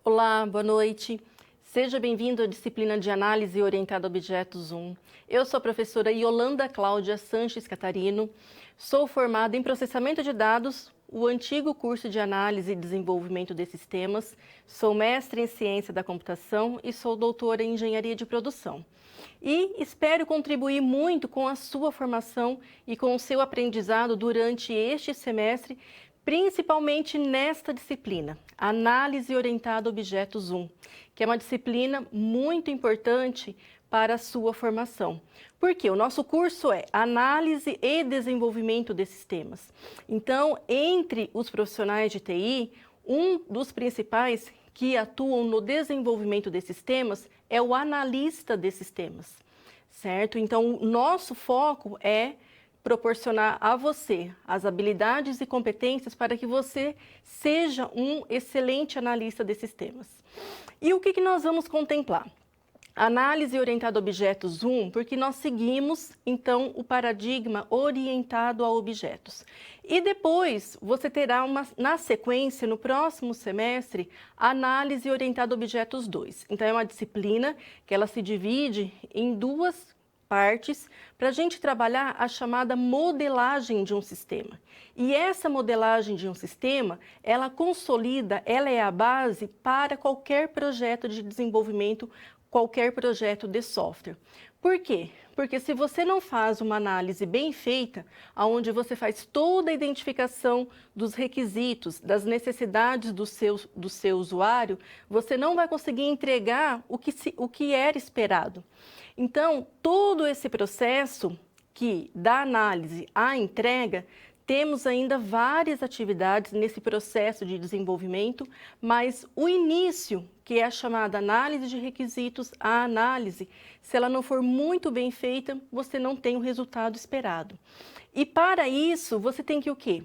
Olá, boa noite. Seja bem-vindo à disciplina de Análise Orientada a Objetos 1. Eu sou a professora Yolanda Cláudia Sanches Catarino, sou formada em Processamento de Dados, o antigo curso de Análise e Desenvolvimento de Sistemas, sou mestre em Ciência da Computação e sou doutora em Engenharia de Produção. E espero contribuir muito com a sua formação e com o seu aprendizado durante este semestre, principalmente nesta disciplina, Análise Orientada a Objetos 1, que é uma disciplina muito importante para a sua formação. Porque o nosso curso é Análise e Desenvolvimento de Sistemas. Então, entre os profissionais de TI, um dos principais que atuam no desenvolvimento de sistemas é o analista de sistemas, certo? Então, o nosso foco é proporcionar a você as habilidades e competências para que você seja um excelente analista de sistemas. E o que nós vamos contemplar? Análise orientada a objetos 1, porque nós seguimos, então, o paradigma orientado a objetos. E depois, você terá, na sequência, no próximo semestre, análise orientada a objetos 2. Então, é uma disciplina que ela se divide em duas partes para a gente trabalhar a chamada modelagem de um sistema. E essa modelagem de um sistema, ela consolida, ela é a base para qualquer projeto de desenvolvimento, qualquer projeto de software. Por quê? Porque se você não faz uma análise bem feita, onde você faz toda a identificação dos requisitos, das necessidades do seu usuário, você não vai conseguir entregar o que era esperado. Então, todo esse processo que da análise à entrega, temos ainda várias atividades nesse processo de desenvolvimento, mas o início, que é a chamada análise de requisitos, a análise, se ela não for muito bem feita, você não tem o resultado esperado. E para isso, você tem que o quê?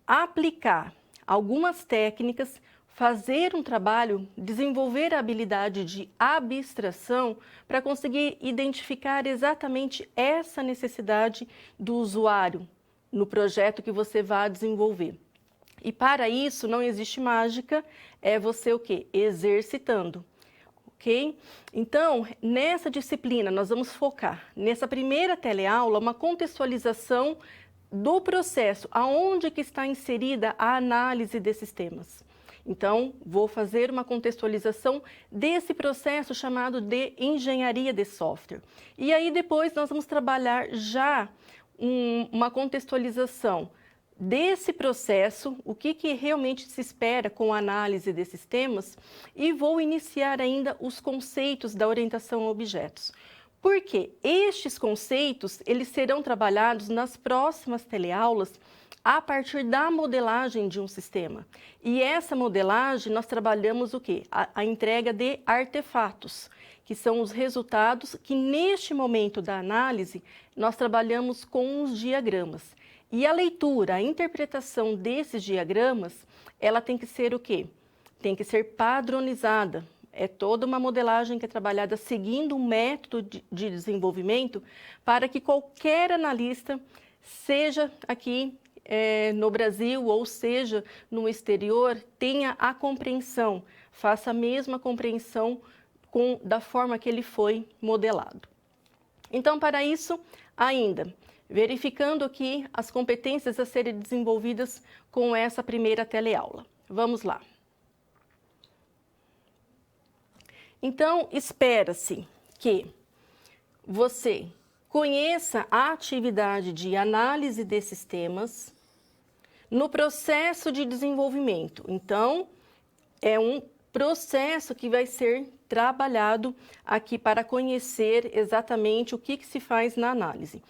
Aplicar algumas técnicas, fazer um trabalho, desenvolver a habilidade de abstração para conseguir identificar exatamente essa necessidade do usuário no projeto que você vai desenvolver. E para isso não existe mágica, é você o quê? Exercitando, ok? Então, nessa disciplina nós vamos focar, nessa primeira teleaula, uma contextualização do processo, aonde que está inserida a análise de sistemas. Então, vou fazer uma contextualização desse processo chamado de engenharia de software. E aí depois nós vamos trabalhar já uma contextualização desse processo, o que realmente se espera com a análise de sistemas, e vou iniciar ainda os conceitos da orientação a objetos. Porque estes conceitos, eles serão trabalhados nas próximas teleaulas a partir da modelagem de um sistema. E essa modelagem nós trabalhamos o quê? A entrega de artefatos, que são os resultados que neste momento da análise nós trabalhamos com os diagramas. E a leitura, a interpretação desses diagramas, ela tem que ser o quê? Tem que ser padronizada. É toda uma modelagem que é trabalhada seguindo um método de desenvolvimento para que qualquer analista, seja aqui no Brasil ou seja no exterior, tenha a compreensão, faça a mesma compreensão da forma que ele foi modelado. Então, para isso, ainda, verificando aqui as competências a serem desenvolvidas com essa primeira teleaula. Vamos lá. Então, espera-se que você conheça a atividade de análise de sistemas no processo de desenvolvimento. Então, é um processo que vai ser trabalhado aqui para conhecer exatamente o que se faz na análise.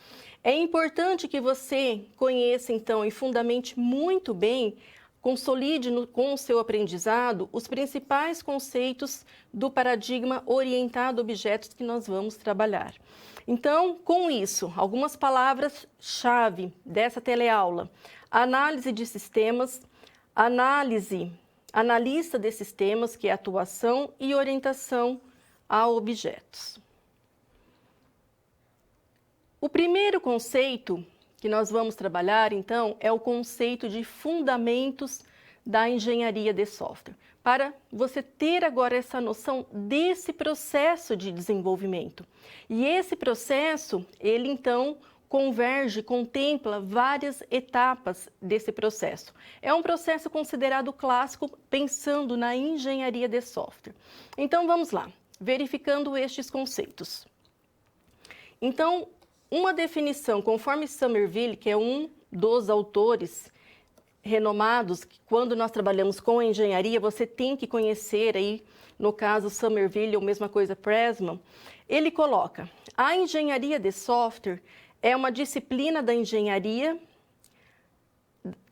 É importante que você conheça, então, e fundamente muito bem, consolide com o seu aprendizado os principais conceitos do paradigma orientado a objetos que nós vamos trabalhar. Então, com isso, algumas palavras-chave dessa teleaula: análise de sistemas, analista de sistemas, que é atuação e orientação a objetos. O primeiro conceito que nós vamos trabalhar, então, é o conceito de fundamentos da engenharia de software, para você ter agora essa noção desse processo de desenvolvimento. E esse processo, ele então converge, contempla várias etapas desse processo. É um processo considerado clássico pensando na engenharia de software. Então vamos lá, verificando estes conceitos. Então, uma definição, conforme Somerville, que é um dos autores renomados, que quando nós trabalhamos com engenharia, você tem que conhecer aí, no caso Somerville ou mesma coisa Pressman, ele coloca: a engenharia de software é uma disciplina da engenharia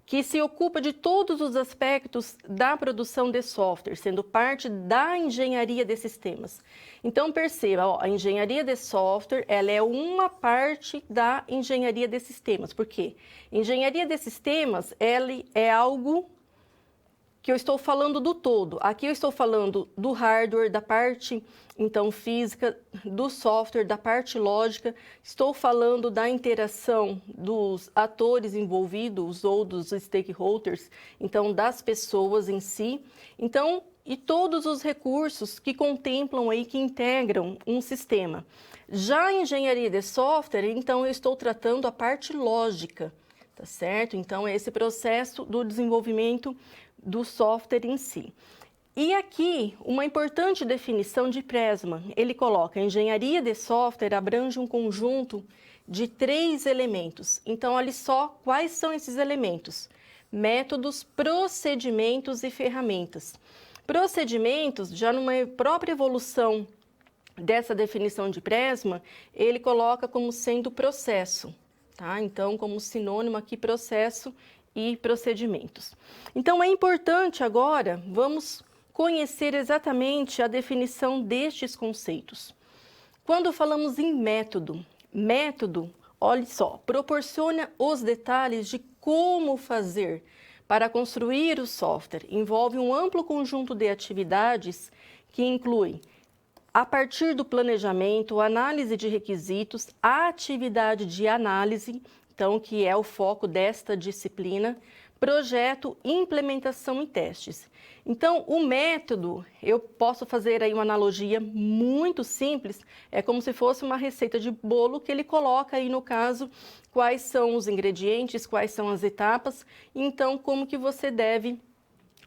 que se ocupa de todos os aspectos da produção de software, sendo parte da engenharia de sistemas. Então perceba, ó, a engenharia de software, ela é uma parte da engenharia de sistemas. Por quê? Engenharia de sistemas, ela é algo que eu estou falando do todo. Aqui eu estou falando do hardware, da parte, então, física, do software, da parte lógica. Estou falando da interação dos atores envolvidos ou dos stakeholders, então, das pessoas em si. Então, e todos os recursos que contemplam aí, que integram um sistema. Já a engenharia de software, então, eu estou tratando a parte lógica, tá certo? Então, é esse processo do desenvolvimento do software em si. E aqui, uma importante definição de Pressman, ele coloca: a engenharia de software abrange um conjunto de 3 elementos. Então, olha só quais são esses elementos: métodos, procedimentos e ferramentas. Procedimentos, já numa própria evolução dessa definição de Pressman, ele coloca como sendo processo, tá? Então, como sinônimo aqui, processo e procedimentos. Então, é importante agora, vamos conhecer exatamente a definição destes conceitos. Quando falamos em método, olhe só, proporciona os detalhes de como fazer para construir o software. Envolve um amplo conjunto de atividades que inclui, a partir do planejamento, análise de requisitos, a atividade de análise, então, que é o foco desta disciplina, projeto, implementação e testes. Então, o método, eu posso fazer aí uma analogia muito simples, é como se fosse uma receita de bolo que ele coloca aí, no caso, quais são os ingredientes, quais são as etapas, então, como que você deve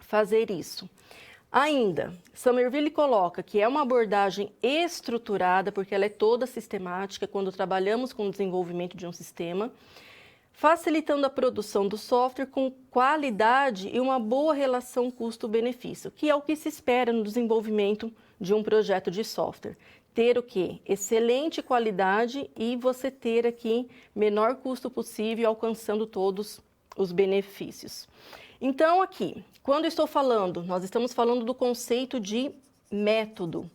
fazer isso. Ainda, Somerville coloca que é uma abordagem estruturada, porque ela é toda sistemática quando trabalhamos com o desenvolvimento de um sistema, facilitando a produção do software com qualidade e uma boa relação custo-benefício, que é o que se espera no desenvolvimento de um projeto de software. Ter o quê? Excelente qualidade e você ter aqui menor custo possível, alcançando todos os benefícios. Então, aqui, quando estou falando, nós estamos falando do conceito de método.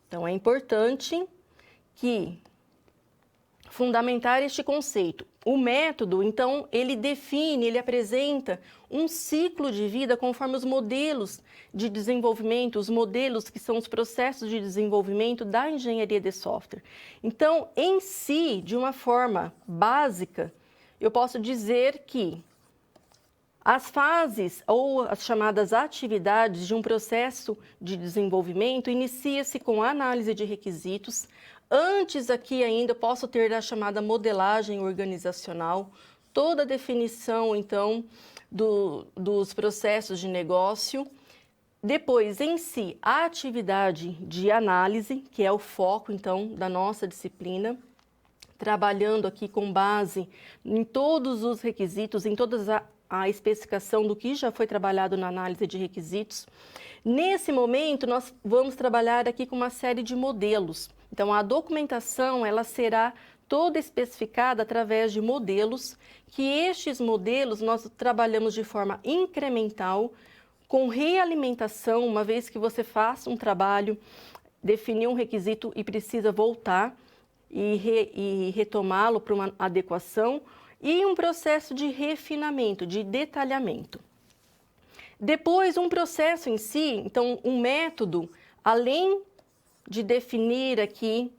Então, é importante que fundamentar este conceito. O método, então, ele define, ele apresenta um ciclo de vida conforme os modelos de desenvolvimento, os modelos que são os processos de desenvolvimento da engenharia de software. Então, em si, de uma forma básica, eu posso dizer que as fases ou as chamadas atividades de um processo de desenvolvimento inicia-se com a análise de requisitos. Antes aqui ainda posso ter a chamada modelagem organizacional, toda a definição então dos processos de negócio. Depois, em si, a atividade de análise, que é o foco então da nossa disciplina, trabalhando aqui com base em todos os requisitos, em todas a especificação do que já foi trabalhado na análise de requisitos. Nesse momento, nós vamos trabalhar aqui com uma série de modelos. Então, a documentação, ela será toda especificada através de modelos, que estes modelos nós trabalhamos de forma incremental, com realimentação, uma vez que você faça um trabalho, definir um requisito e precisa voltar e retomá-lo para uma adequação, e um processo de refinamento, de detalhamento. Depois, um processo em si, então, um método, além de definir aqui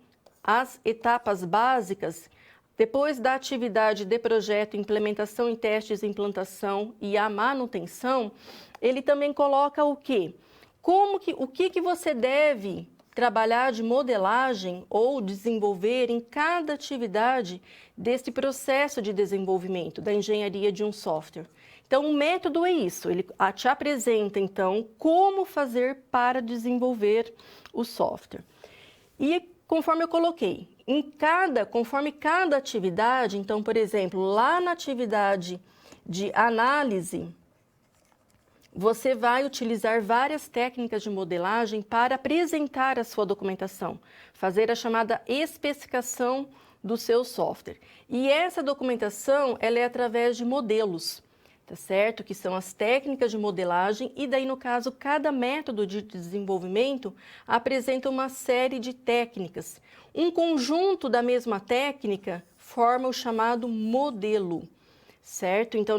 as etapas básicas, Depois da atividade de projeto, implementação e testes, implantação e a manutenção, ele também coloca o quê? O que você deve trabalhar de modelagem ou desenvolver em cada atividade desse processo de desenvolvimento da engenharia de um software. Então, o método é isso, ele te apresenta, então, como fazer para desenvolver o software. E conforme eu coloquei, conforme cada atividade, então, por exemplo, lá na atividade de análise, você vai utilizar várias técnicas de modelagem para apresentar a sua documentação, fazer a chamada especificação do seu software. E essa documentação, ela é através de modelos, tá certo? Que são as técnicas de modelagem e daí, no caso, cada método de desenvolvimento apresenta uma série de técnicas. Um conjunto da mesma técnica forma o chamado modelo. Certo? Então,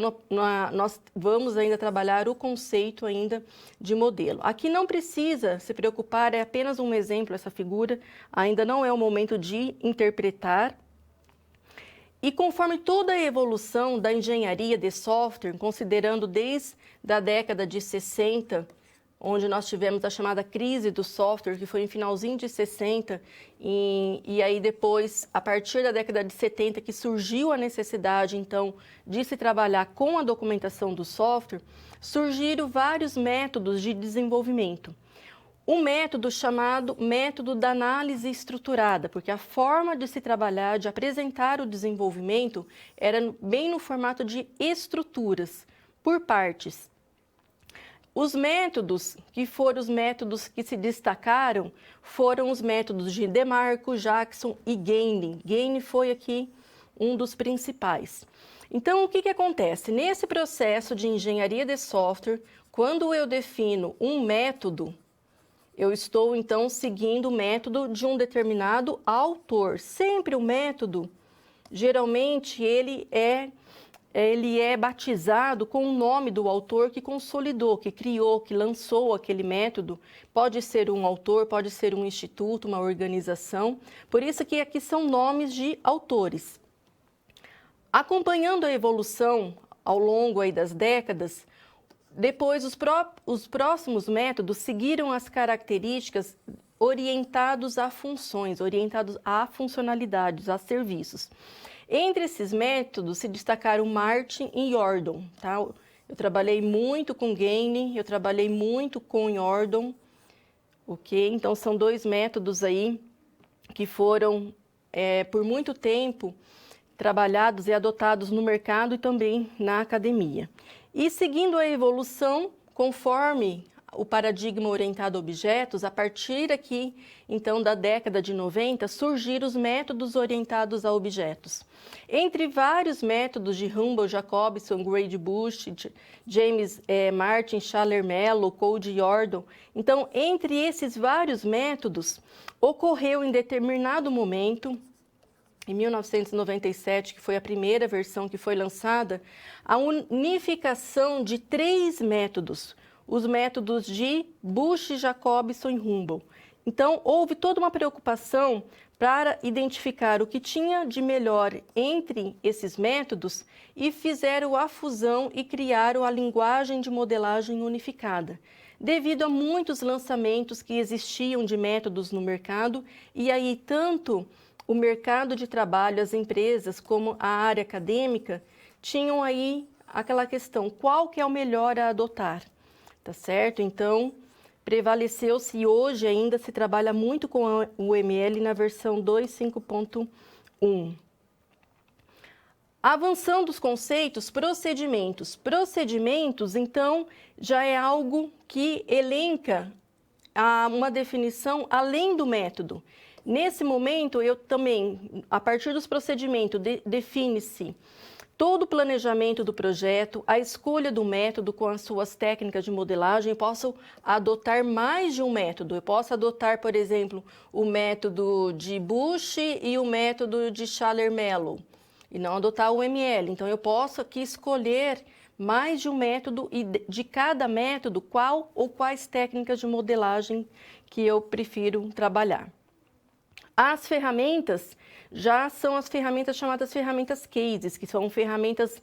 nós vamos ainda trabalhar o conceito ainda de modelo. Aqui não precisa se preocupar, é apenas um exemplo essa figura, ainda não é o momento de interpretar. E conforme toda a evolução da engenharia de software, considerando desde a década de 60, onde nós tivemos a chamada crise do software, que foi em finalzinho de 60, e aí depois, a partir da década de 70, que surgiu a necessidade, então, de se trabalhar com a documentação do software, surgiram vários métodos de desenvolvimento. Um método chamado método da análise estruturada, porque a forma de se trabalhar, de apresentar o desenvolvimento, era bem no formato de estruturas, por partes. Os métodos que foram os métodos que se destacaram foram os métodos de Demarco, Jackson e Gaine. Gaine foi aqui um dos principais. Então, o que acontece? Nesse processo de engenharia de software, quando eu defino um método, eu estou, então, seguindo o método de um determinado autor. Sempre o método, geralmente, ele é batizado com o nome do autor que consolidou, que criou, que lançou aquele método. Pode ser um autor, pode ser um instituto, uma organização. Por isso que aqui são nomes de autores. Acompanhando a evolução ao longo aí das décadas, depois os próximos métodos seguiram as características orientados a funções, orientados a funcionalidades, a serviços. Entre esses métodos se destacaram Martin e Yordle, tá? Eu trabalhei muito com Gaine, eu trabalhei muito com Yordle, ok? Então, são dois métodos aí que foram, por muito tempo, trabalhados e adotados no mercado e também na academia. E seguindo a evolução, conforme o paradigma orientado a objetos, a partir aqui, então, da década de 90, surgiram os métodos orientados a objetos. Entre vários métodos de Humble, Jacobson, Grady Bush, James Martin, Schaller Mello, Code Yordle. Então, entre esses vários métodos, ocorreu em determinado momento, em 1997, que foi a primeira versão que foi lançada, a unificação de 3 métodos, os métodos de Bush, Jacobson e Humble. Então, houve toda uma preocupação para identificar o que tinha de melhor entre esses métodos e fizeram a fusão e criaram a linguagem de modelagem unificada, devido a muitos lançamentos que existiam de métodos no mercado, e aí tanto o mercado de trabalho, as empresas, como a área acadêmica, tinham aí aquela questão, qual que é o melhor a adotar? Tá certo? Então, prevaleceu-se e hoje ainda se trabalha muito com o ML na versão 2.5.1. Avançando os conceitos, procedimentos. Procedimentos, então, já é algo que elenca uma definição além do método. Nesse momento, eu também, a partir dos procedimentos, define-se todo o planejamento do projeto, a escolha do método com as suas técnicas de modelagem. Eu posso adotar mais de um método. Eu posso adotar, por exemplo, o método de Bush e o método de Schaller Mello, e não adotar o ML. Então, eu posso aqui escolher mais de um método e de cada método qual ou quais técnicas de modelagem que eu prefiro trabalhar. As ferramentas já são as ferramentas chamadas ferramentas cases, que são ferramentas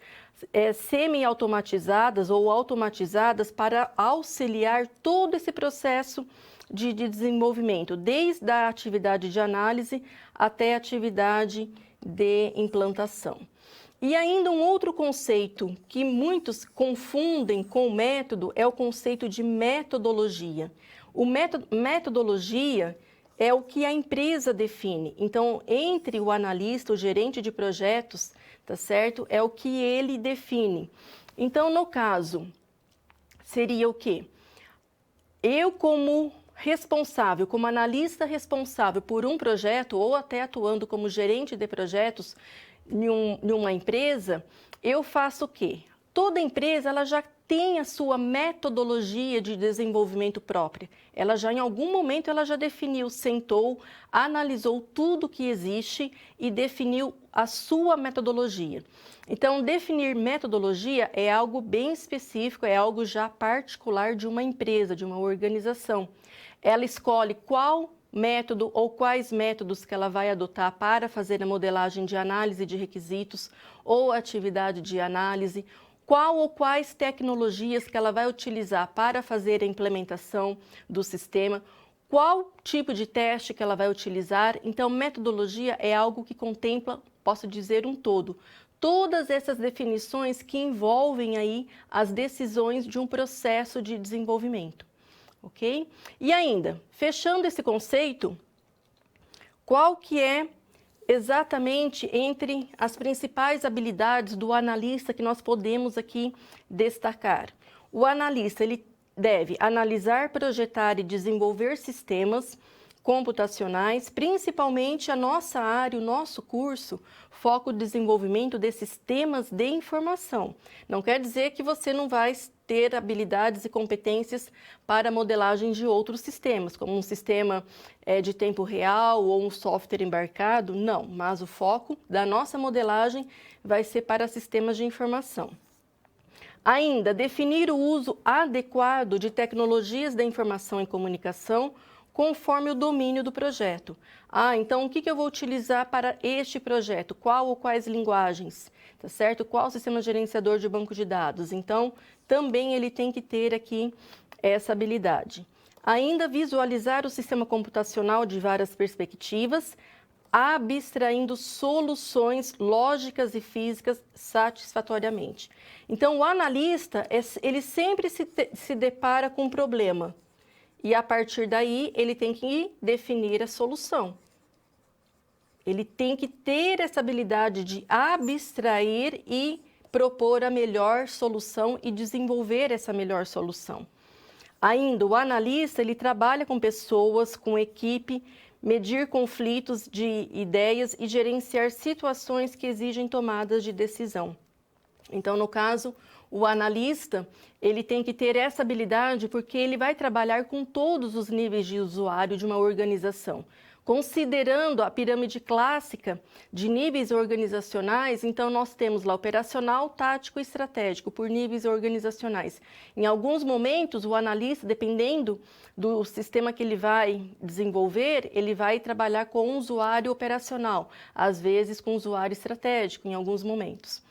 semi-automatizadas ou automatizadas para auxiliar todo esse processo de desenvolvimento, desde a atividade de análise até a atividade de implantação. E ainda um outro conceito que muitos confundem com o método é o conceito de metodologia. Metodologia é o que a empresa define. Então, entre o analista, o gerente de projetos, tá certo? É o que ele define. Então, no caso, seria o quê? Eu, como responsável, como analista responsável por um projeto, ou até atuando como gerente de projetos em uma empresa, eu faço o quê? Toda empresa, ela já tem a sua metodologia de desenvolvimento própria. Ela já, em algum momento, ela já definiu, sentou, analisou tudo que existe e definiu a sua metodologia. Então, definir metodologia é algo bem específico, é algo já particular de uma empresa, de uma organização. Ela escolhe qual método ou quais métodos que ela vai adotar para fazer a modelagem de análise de requisitos ou atividade de análise, qual ou quais tecnologias que ela vai utilizar para fazer a implementação do sistema, qual tipo de teste que ela vai utilizar. Então, metodologia é algo que contempla, posso dizer, um todo. Todas essas definições que envolvem aí as decisões de um processo de desenvolvimento, ok? E ainda, fechando esse conceito, qual que é exatamente entre as principais habilidades do analista que nós podemos aqui destacar? O analista, ele deve analisar, projetar e desenvolver sistemas computacionais, principalmente a nossa área, o nosso curso, foca o desenvolvimento de sistemas de informação. Não quer dizer que você não vai ter habilidades e competências para modelagem de outros sistemas, como um sistema de tempo real ou um software embarcado, não, mas o foco da nossa modelagem vai ser para sistemas de informação. Ainda, definir o uso adequado de tecnologias da informação e comunicação conforme o domínio do projeto. Então o que eu vou utilizar para este projeto? Qual ou quais linguagens? Tá certo? Qual sistema gerenciador de banco de dados? Então, também ele tem que ter aqui essa habilidade. Ainda visualizar o sistema computacional de várias perspectivas, abstraindo soluções lógicas e físicas satisfatoriamente. Então, o analista, ele sempre se depara com um problema. E a partir daí, ele tem que definir a solução. Ele tem que ter essa habilidade de abstrair e propor a melhor solução e desenvolver essa melhor solução. Ainda, o analista, ele trabalha com pessoas, com equipe, medir conflitos de ideias e gerenciar situações que exigem tomadas de decisão. Então, no caso, o analista, ele tem que ter essa habilidade porque ele vai trabalhar com todos os níveis de usuário de uma organização. Considerando a pirâmide clássica de níveis organizacionais, então nós temos lá operacional, tático e estratégico por níveis organizacionais. Em alguns momentos, o analista, dependendo do sistema que ele vai desenvolver, ele vai trabalhar com o usuário operacional, às vezes com o usuário estratégico, em alguns momentos.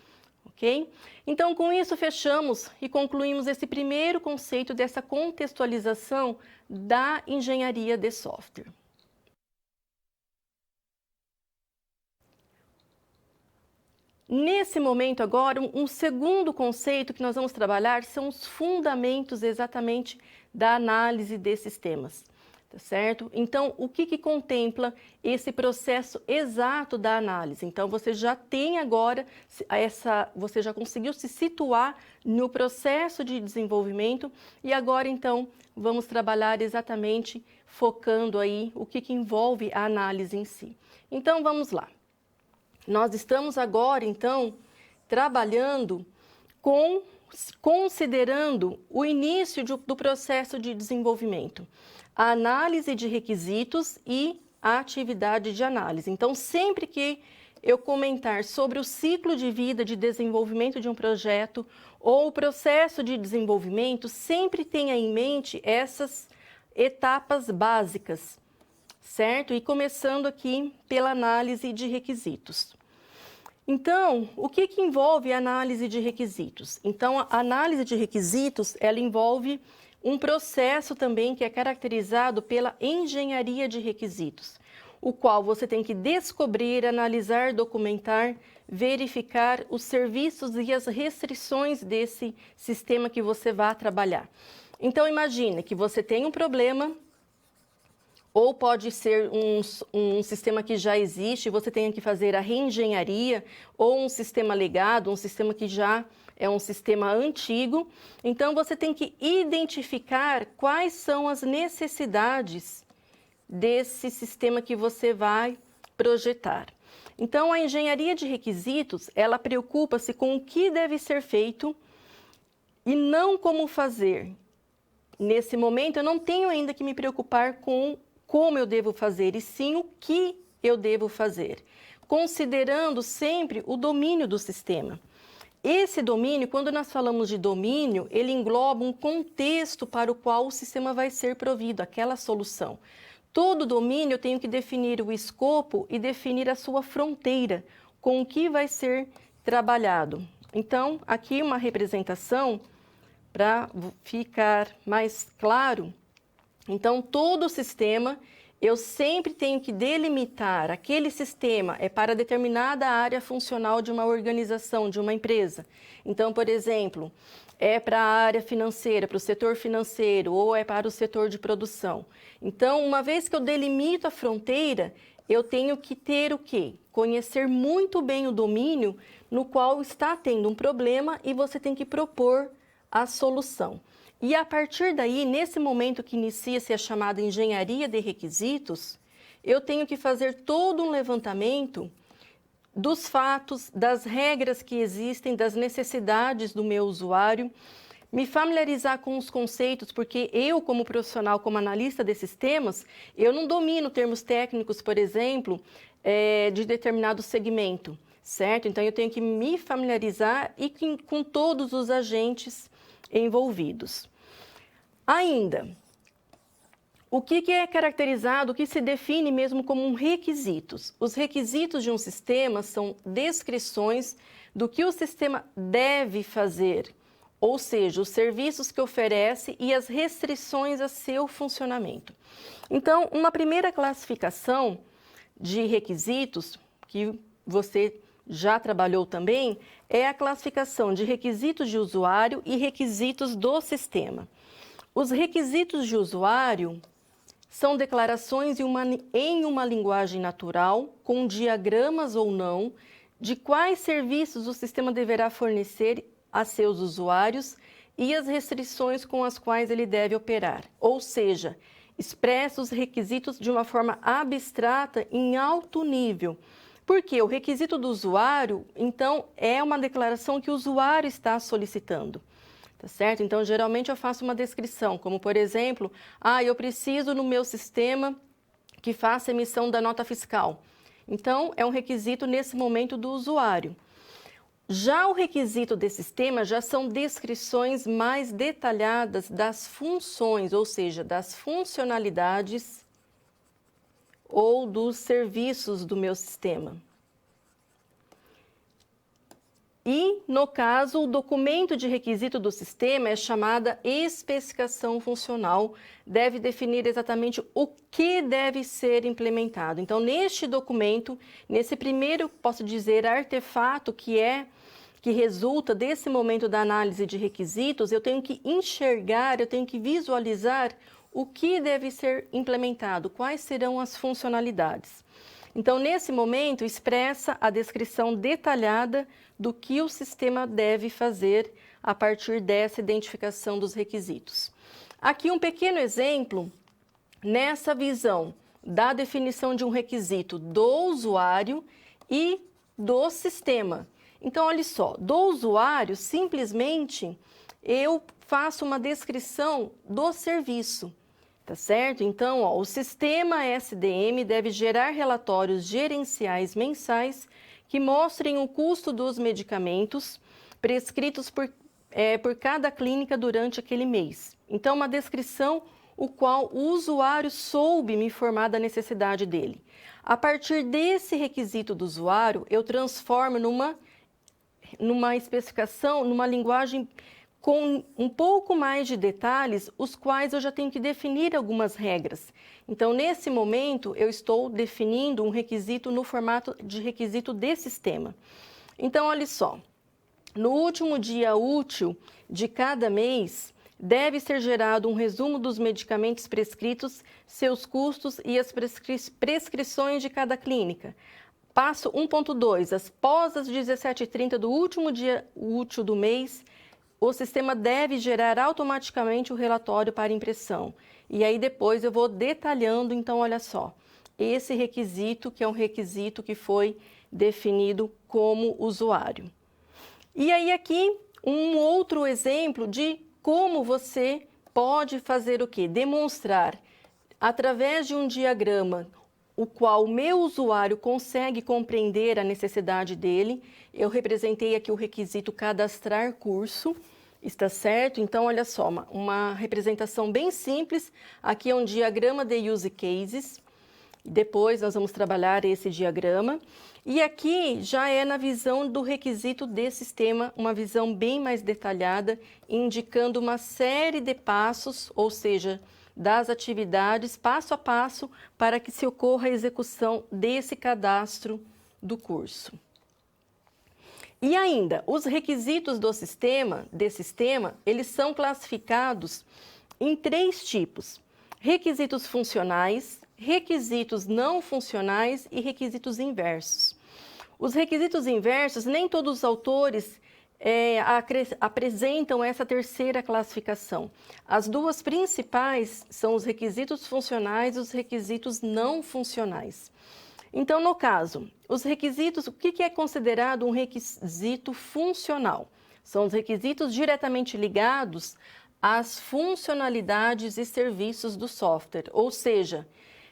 Okay? Então, com isso, fechamos e concluímos esse primeiro conceito dessa contextualização da engenharia de software. Nesse momento agora, um segundo conceito que nós vamos trabalhar são os fundamentos exatamente da análise de sistemas. Tá certo? Então, o que contempla esse processo exato da análise? Então, você já tem agora, você já conseguiu se situar no processo de desenvolvimento e agora, então, vamos trabalhar exatamente focando aí o que envolve a análise em si. Então, vamos lá. Nós estamos agora, então, trabalhando considerando o início do processo de desenvolvimento, a análise de requisitos e a atividade de análise. Então, sempre que eu comentar sobre o ciclo de vida de desenvolvimento de um projeto ou o processo de desenvolvimento, sempre tenha em mente essas etapas básicas. certo? E começando aqui pela análise de requisitos. Então, o que envolve a análise de requisitos? Então, a análise de requisitos, ela envolve um processo também que é caracterizado pela engenharia de requisitos, o qual você tem que descobrir, analisar, documentar, verificar os serviços e as restrições desse sistema que você vai trabalhar. Então, imagine que você tem um problema, ou pode ser um sistema que já existe, você tem que fazer a reengenharia, ou um sistema legado, um sistema que já é um sistema antigo. Então, você tem que identificar quais são as necessidades desse sistema que você vai projetar. Então, a engenharia de requisitos, ela preocupa-se com o que deve ser feito e não como fazer. Nesse momento, eu não tenho ainda que me preocupar com como eu devo fazer, e sim o que eu devo fazer, considerando sempre o domínio do sistema. Esse domínio, quando nós falamos de domínio, ele engloba um contexto para o qual o sistema vai ser provido, aquela solução. Todo domínio eu tenho que definir o escopo e definir a sua fronteira, com o que vai ser trabalhado. Então, aqui uma representação para ficar mais claro. Então, todo o sistema, eu sempre tenho que delimitar, aquele sistema é para determinada área funcional de uma organização, de uma empresa. Então, por exemplo, é para a área financeira, para o setor financeiro, ou é para o setor de produção. Então, uma vez que eu delimito a fronteira, eu tenho que ter o quê? Conhecer muito bem o domínio no qual está tendo um problema e você tem que propor a solução. E a partir daí, nesse momento que inicia-se a chamada engenharia de requisitos, eu tenho que fazer todo um levantamento dos fatos, das regras que existem, das necessidades do meu usuário, me familiarizar com os conceitos, porque eu, como profissional, como analista de sistemas, eu não domino termos técnicos, por exemplo, de determinado segmento, certo? Então, eu tenho que me familiarizar e com todos os agentes envolvidos. Ainda, o que é caracterizado, o que se define mesmo como requisitos? Os requisitos de um sistema são descrições do que o sistema deve fazer, ou seja, os serviços que oferece e as restrições a seu funcionamento. Então, uma primeira classificação de requisitos, que você já trabalhou também, é a classificação de requisitos de usuário e requisitos do sistema. Os requisitos de usuário são declarações em uma linguagem natural, com diagramas ou não, de quais serviços o sistema deverá fornecer a seus usuários e as restrições com as quais ele deve operar. Ou seja, expressa os requisitos de uma forma abstrata em alto nível. Porque o requisito do usuário, então, é uma declaração que o usuário está solicitando. Tá certo? Então, geralmente eu faço uma descrição, como por exemplo, eu preciso no meu sistema que faça emissão da nota fiscal. Então, é um requisito nesse momento do usuário. Já o requisito desse sistema já são descrições mais detalhadas das funções, ou seja, das funcionalidades ou dos serviços do meu sistema. E, no caso, o documento de requisito do sistema é chamada especificação funcional, deve definir exatamente o que deve ser implementado. Então, neste documento, nesse primeiro, posso dizer, artefato que resulta desse momento da análise de requisitos, eu tenho que enxergar, eu tenho que visualizar o que deve ser implementado, quais serão as funcionalidades. Então, nesse momento, expressa a descrição detalhada do que o sistema deve fazer a partir dessa identificação dos requisitos. Aqui um pequeno exemplo nessa visão da definição de um requisito do usuário e do sistema. Então, olha só, do usuário, simplesmente, eu faço uma descrição do serviço. Tá certo? Então, o sistema SDM deve gerar relatórios gerenciais mensais que mostrem o custo dos medicamentos prescritos por cada clínica durante aquele mês. Então, uma descrição, o qual o usuário soube me informar da necessidade dele. A partir desse requisito do usuário, eu transformo numa especificação, numa linguagem com um pouco mais de detalhes, os quais eu já tenho que definir algumas regras. Então, nesse momento, eu estou definindo um requisito no formato de requisito de sistema. Então, olha só, no último dia útil de cada mês, deve ser gerado um resumo dos medicamentos prescritos, seus custos e as prescrições de cada clínica. Passo 1.2, após as 17h30 do último dia útil do mês, o sistema deve gerar automaticamente o relatório para impressão. E aí depois eu vou detalhando, então olha só, esse requisito que é um requisito que foi definido como usuário. E aí aqui um outro exemplo de como você pode fazer o quê? Demonstrar através de um diagrama o qual o meu usuário consegue compreender a necessidade dele. Eu representei aqui o requisito cadastrar curso, está certo? Então, olha só, uma representação bem simples. Aqui é um diagrama de use cases. Depois nós vamos trabalhar esse diagrama. E aqui já é na visão do requisito de sistema, uma visão bem mais detalhada, indicando uma série de passos, ou seja, das atividades passo a passo para que se ocorra a execução desse cadastro do curso. E ainda, os requisitos desse sistema, eles são classificados em 3 tipos: requisitos funcionais, requisitos não funcionais e requisitos inversos. Os requisitos inversos, nem todos os autores apresentam essa terceira classificação. As duas principais são os requisitos funcionais e os requisitos não funcionais. Então, no caso, os requisitos, o que é considerado um requisito funcional? São os requisitos diretamente ligados às funcionalidades e serviços do software, ou seja,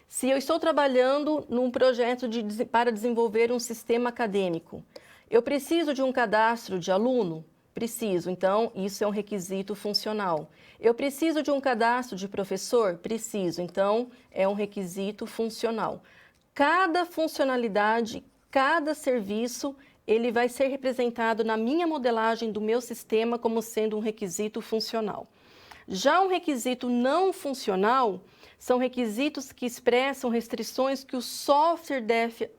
se eu estou trabalhando num projeto para desenvolver um sistema acadêmico, eu preciso de um cadastro de aluno? Preciso, então isso é um requisito funcional. Eu preciso de um cadastro de professor? Preciso, então é um requisito funcional. Cada funcionalidade, cada serviço, ele vai ser representado na minha modelagem do meu sistema como sendo um requisito funcional. Já um requisito não funcional são requisitos que expressam restrições que o software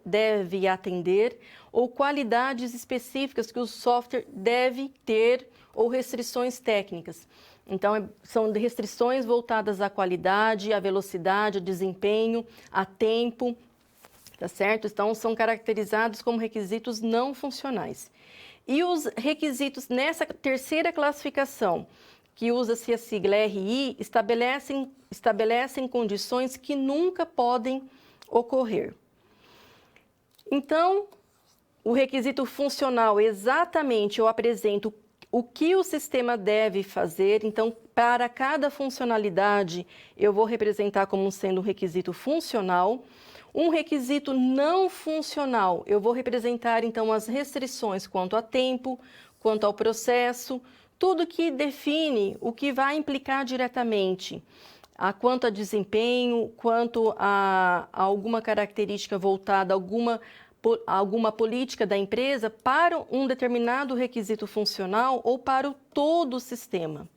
deve atender ou qualidades específicas que o software deve ter ou restrições técnicas. Então, são restrições voltadas à qualidade, à velocidade, ao desempenho, a tempo, tá certo? Então, são caracterizados como requisitos não funcionais. E os requisitos nessa terceira classificação, que usa-se a sigla RI, estabelecem condições que nunca podem ocorrer. Então, o requisito funcional, exatamente, eu apresento o que o sistema deve fazer. Então, para cada funcionalidade, eu vou representar como sendo um requisito funcional. Um requisito não funcional, eu vou representar, então, as restrições quanto a tempo, quanto ao processo, tudo que define o que vai implicar diretamente, quanto a desempenho, quanto a alguma característica voltada a alguma política da empresa para um determinado requisito funcional ou para todo o sistema.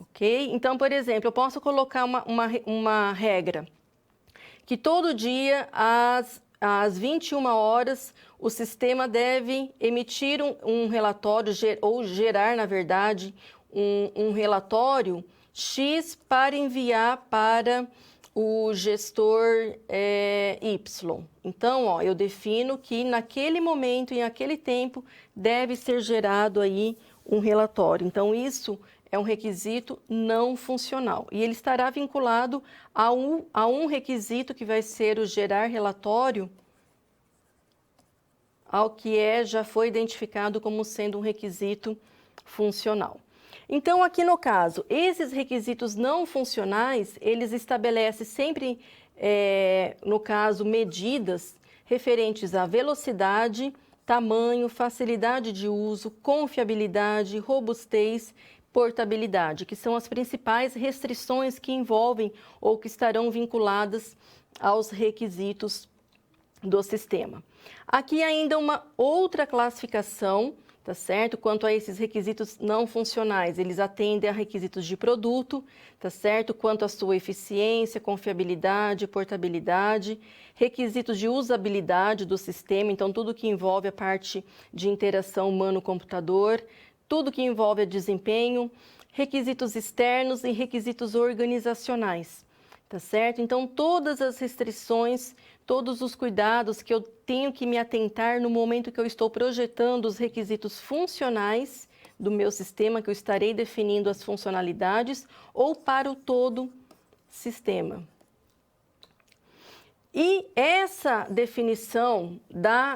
Ok? Então, por exemplo, eu posso colocar uma regra que todo dia, às 21 horas, o sistema deve emitir um relatório, ou gerar, na verdade, um relatório X para enviar para o gestor Y. Então, ó, eu defino que naquele momento e naquele tempo deve ser gerado aí um relatório. Então, isso é um requisito não funcional e ele estará vinculado a um requisito que vai ser o gerar relatório, ao que já foi identificado como sendo um requisito funcional. Então, aqui no caso, esses requisitos não funcionais, eles estabelecem sempre, no caso, medidas referentes à velocidade, tamanho, facilidade de uso, confiabilidade, robustez, portabilidade, que são as principais restrições que envolvem ou que estarão vinculadas aos requisitos do sistema. Aqui ainda uma outra classificação, tá certo? Quanto a esses requisitos não funcionais, eles atendem a requisitos de produto, tá certo? Quanto à sua eficiência, confiabilidade, portabilidade, requisitos de usabilidade do sistema, então tudo que envolve a parte de interação humano-computador, tudo que envolve a desempenho, requisitos externos e requisitos organizacionais, tá certo? Então todas as restrições, todos os cuidados que eu tenho que me atentar no momento que eu estou projetando os requisitos funcionais do meu sistema, que eu estarei definindo as funcionalidades, ou para o todo sistema. E essa definição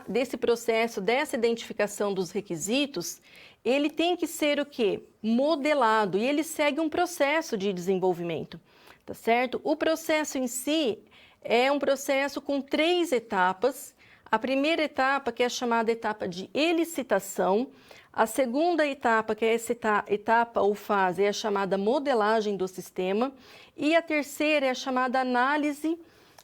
desse processo, dessa identificação dos requisitos, ele tem que ser o quê? Modelado, e ele segue um processo de desenvolvimento, tá certo? O processo em si é um processo com 3 etapas. A primeira etapa, que é a chamada etapa de elicitação. A segunda etapa, que é essa etapa ou fase, é a chamada modelagem do sistema. E a terceira é a chamada análise,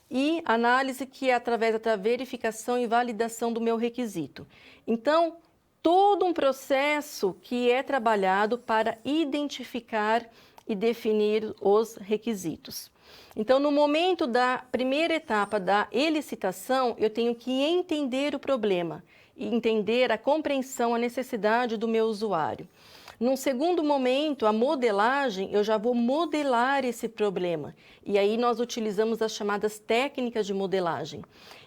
e análise que é através da verificação e validação do meu requisito. Então, todo um processo que é trabalhado para identificar e definir os requisitos. Então, no momento da primeira etapa da elicitação, eu tenho que entender o problema e entender a compreensão, a necessidade do meu usuário. Num segundo momento, a modelagem, eu já vou modelar esse problema. E aí nós utilizamos as chamadas técnicas de modelagem.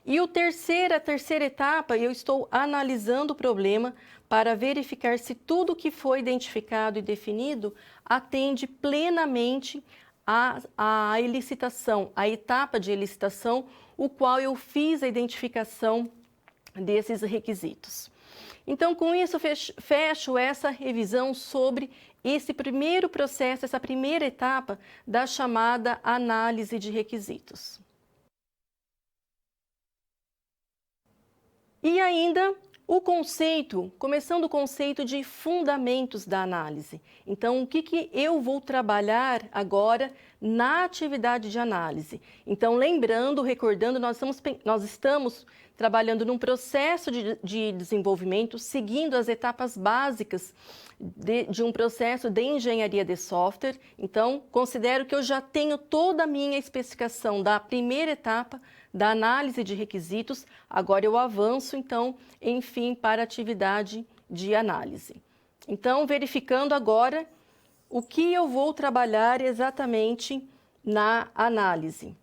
E a terceira etapa, eu estou analisando o problema para verificar se tudo que foi identificado e definido atende plenamente a elicitação, a etapa de elicitação, o qual eu fiz a identificação desses requisitos. Então, com isso, fecho essa revisão sobre esse primeiro processo, essa primeira etapa da chamada análise de requisitos. E ainda o conceito, começando o conceito de fundamentos da análise. Então, o que eu vou trabalhar agora na atividade de análise? Então, lembrando, recordando, nós estamos trabalhando num processo de desenvolvimento, seguindo as etapas básicas de um processo de engenharia de software. Então, considero que eu já tenho toda a minha especificação da primeira etapa, da análise de requisitos. Agora eu avanço, então, enfim, para a atividade de análise. Então, verificando agora o que eu vou trabalhar exatamente na análise.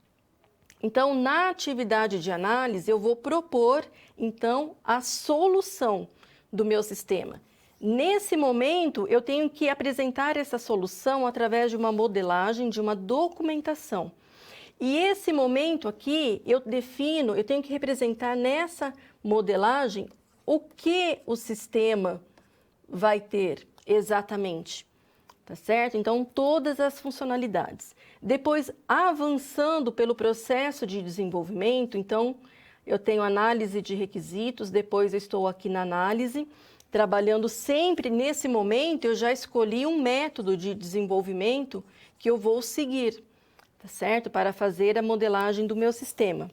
Então, na atividade de análise, eu vou propor, então, a solução do meu sistema. Nesse momento, eu tenho que apresentar essa solução através de uma modelagem, de uma documentação. E esse momento aqui, eu tenho que representar nessa modelagem o que o sistema vai ter exatamente, tá certo? Então, todas as funcionalidades. Depois, avançando pelo processo de desenvolvimento, então, eu tenho análise de requisitos, depois eu estou aqui na análise, trabalhando sempre nesse momento, eu já escolhi um método de desenvolvimento que eu vou seguir, tá certo? Para fazer a modelagem do meu sistema.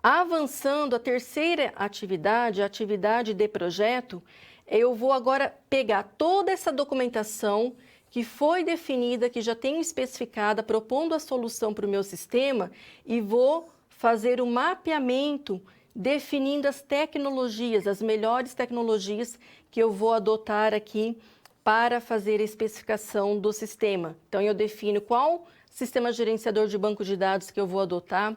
Avançando a terceira atividade, a atividade de projeto, eu vou agora pegar toda essa documentação que foi definida, que já tenho especificada, propondo a solução para o meu sistema e vou fazer o mapeamento definindo as tecnologias, as melhores tecnologias que eu vou adotar aqui para fazer a especificação do sistema. Então, eu defino qual sistema gerenciador de banco de dados que eu vou adotar,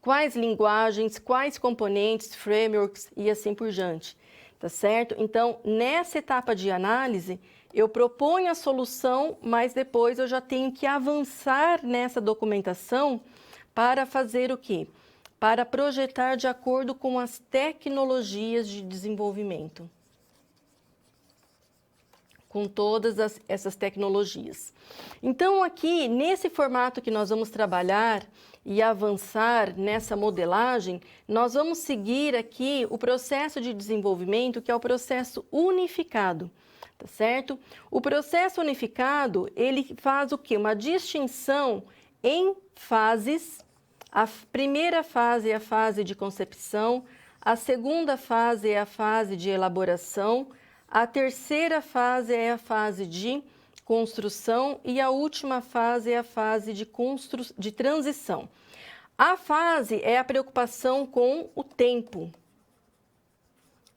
quais linguagens, quais componentes, frameworks e assim por diante, tá certo? Então, nessa etapa de análise, eu proponho a solução, mas depois eu já tenho que avançar nessa documentação para fazer o quê? Para projetar de acordo com as tecnologias de desenvolvimento. Com todas essas tecnologias. Então, aqui, nesse formato que nós vamos trabalhar e avançar nessa modelagem, nós vamos seguir aqui o processo de desenvolvimento, que é o processo unificado, tá certo? O processo unificado, ele faz o quê? Uma distinção em fases. A primeira fase é a fase de concepção, a segunda fase é a fase de elaboração, a terceira fase é a fase de construção e a última fase é a fase de transição. A fase é a preocupação com o tempo,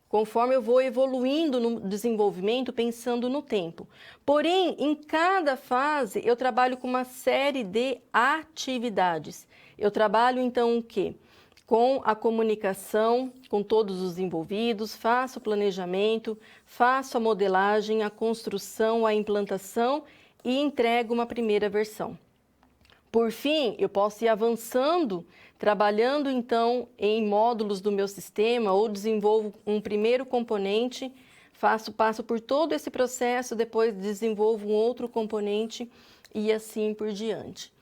conforme eu vou evoluindo no desenvolvimento, pensando no tempo. Porém, em cada fase, eu trabalho com uma série de atividades. Eu trabalho, então, o quê? Com a comunicação com todos os envolvidos, faço o planejamento, faço a modelagem, a construção, a implantação e entrego uma primeira versão. Por fim, eu posso ir avançando, trabalhando então em módulos do meu sistema ou desenvolvo um primeiro componente, passo por todo esse processo, depois desenvolvo um outro componente e assim por diante.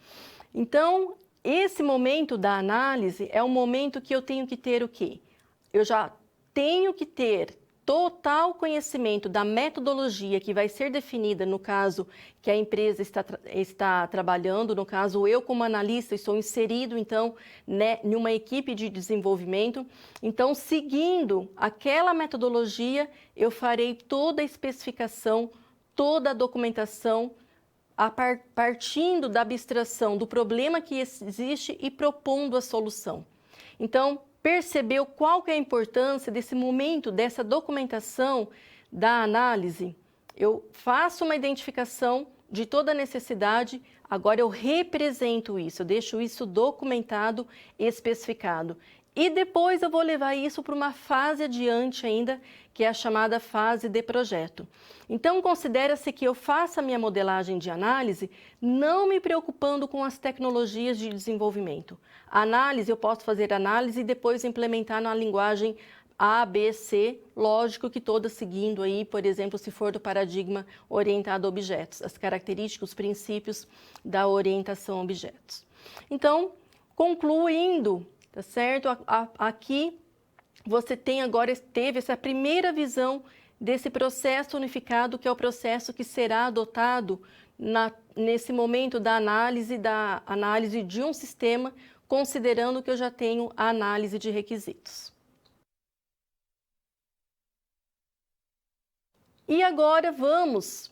Então, esse momento da análise é um momento que eu tenho que ter o quê? Eu já tenho que ter total conhecimento da metodologia que vai ser definida no caso que a empresa está trabalhando, no caso eu como analista estou inserido então em uma equipe de desenvolvimento, então seguindo aquela metodologia eu farei toda a especificação, toda a documentação, partindo da abstração do problema que existe e propondo a solução. Então, percebeu qual que é a importância desse momento, dessa documentação da análise? Eu faço uma identificação de toda a necessidade, agora eu represento isso, eu deixo isso documentado e especificado. E depois eu vou levar isso para uma fase adiante ainda, que é a chamada fase de projeto. Então, considera-se que eu faça a minha modelagem de análise não me preocupando com as tecnologias de desenvolvimento. A análise, eu posso fazer análise e depois implementar na linguagem A, B, C, lógico que toda seguindo aí, por exemplo, se for do paradigma orientado a objetos, as características, os princípios da orientação a objetos. Então, concluindo, tá certo? Aqui você teve essa primeira visão desse processo unificado, que é o processo que será adotado nesse momento da análise de um sistema, considerando que eu já tenho a análise de requisitos. E agora vamos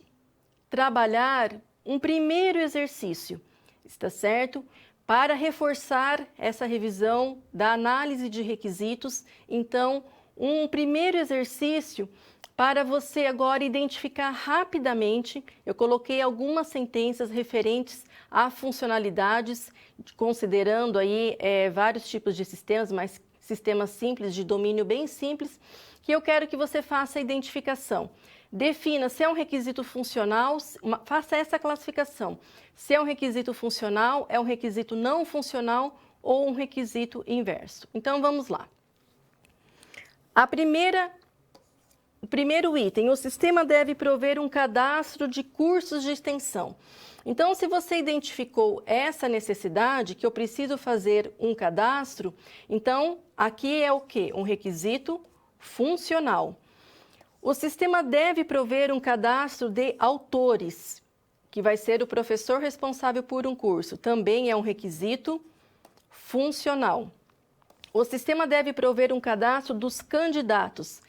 trabalhar um primeiro exercício, está certo? Para reforçar essa revisão da análise de requisitos, então, um primeiro exercício para você agora identificar rapidamente, eu coloquei algumas sentenças referentes a funcionalidades, considerando aí vários tipos de sistemas, mas sistemas simples, de domínio bem simples, que eu quero que você faça a identificação. Defina se é um requisito funcional, faça essa classificação. Se é um requisito funcional, é um requisito não funcional ou um requisito inverso. Então, vamos lá. O primeiro item, o sistema deve prover um cadastro de cursos de extensão. Então, se você identificou essa necessidade, que eu preciso fazer um cadastro, então, aqui é o quê? Um requisito funcional. O sistema deve prover um cadastro de autores, que vai ser o professor responsável por um curso. Também é um requisito funcional. O sistema deve prover um cadastro dos candidatos.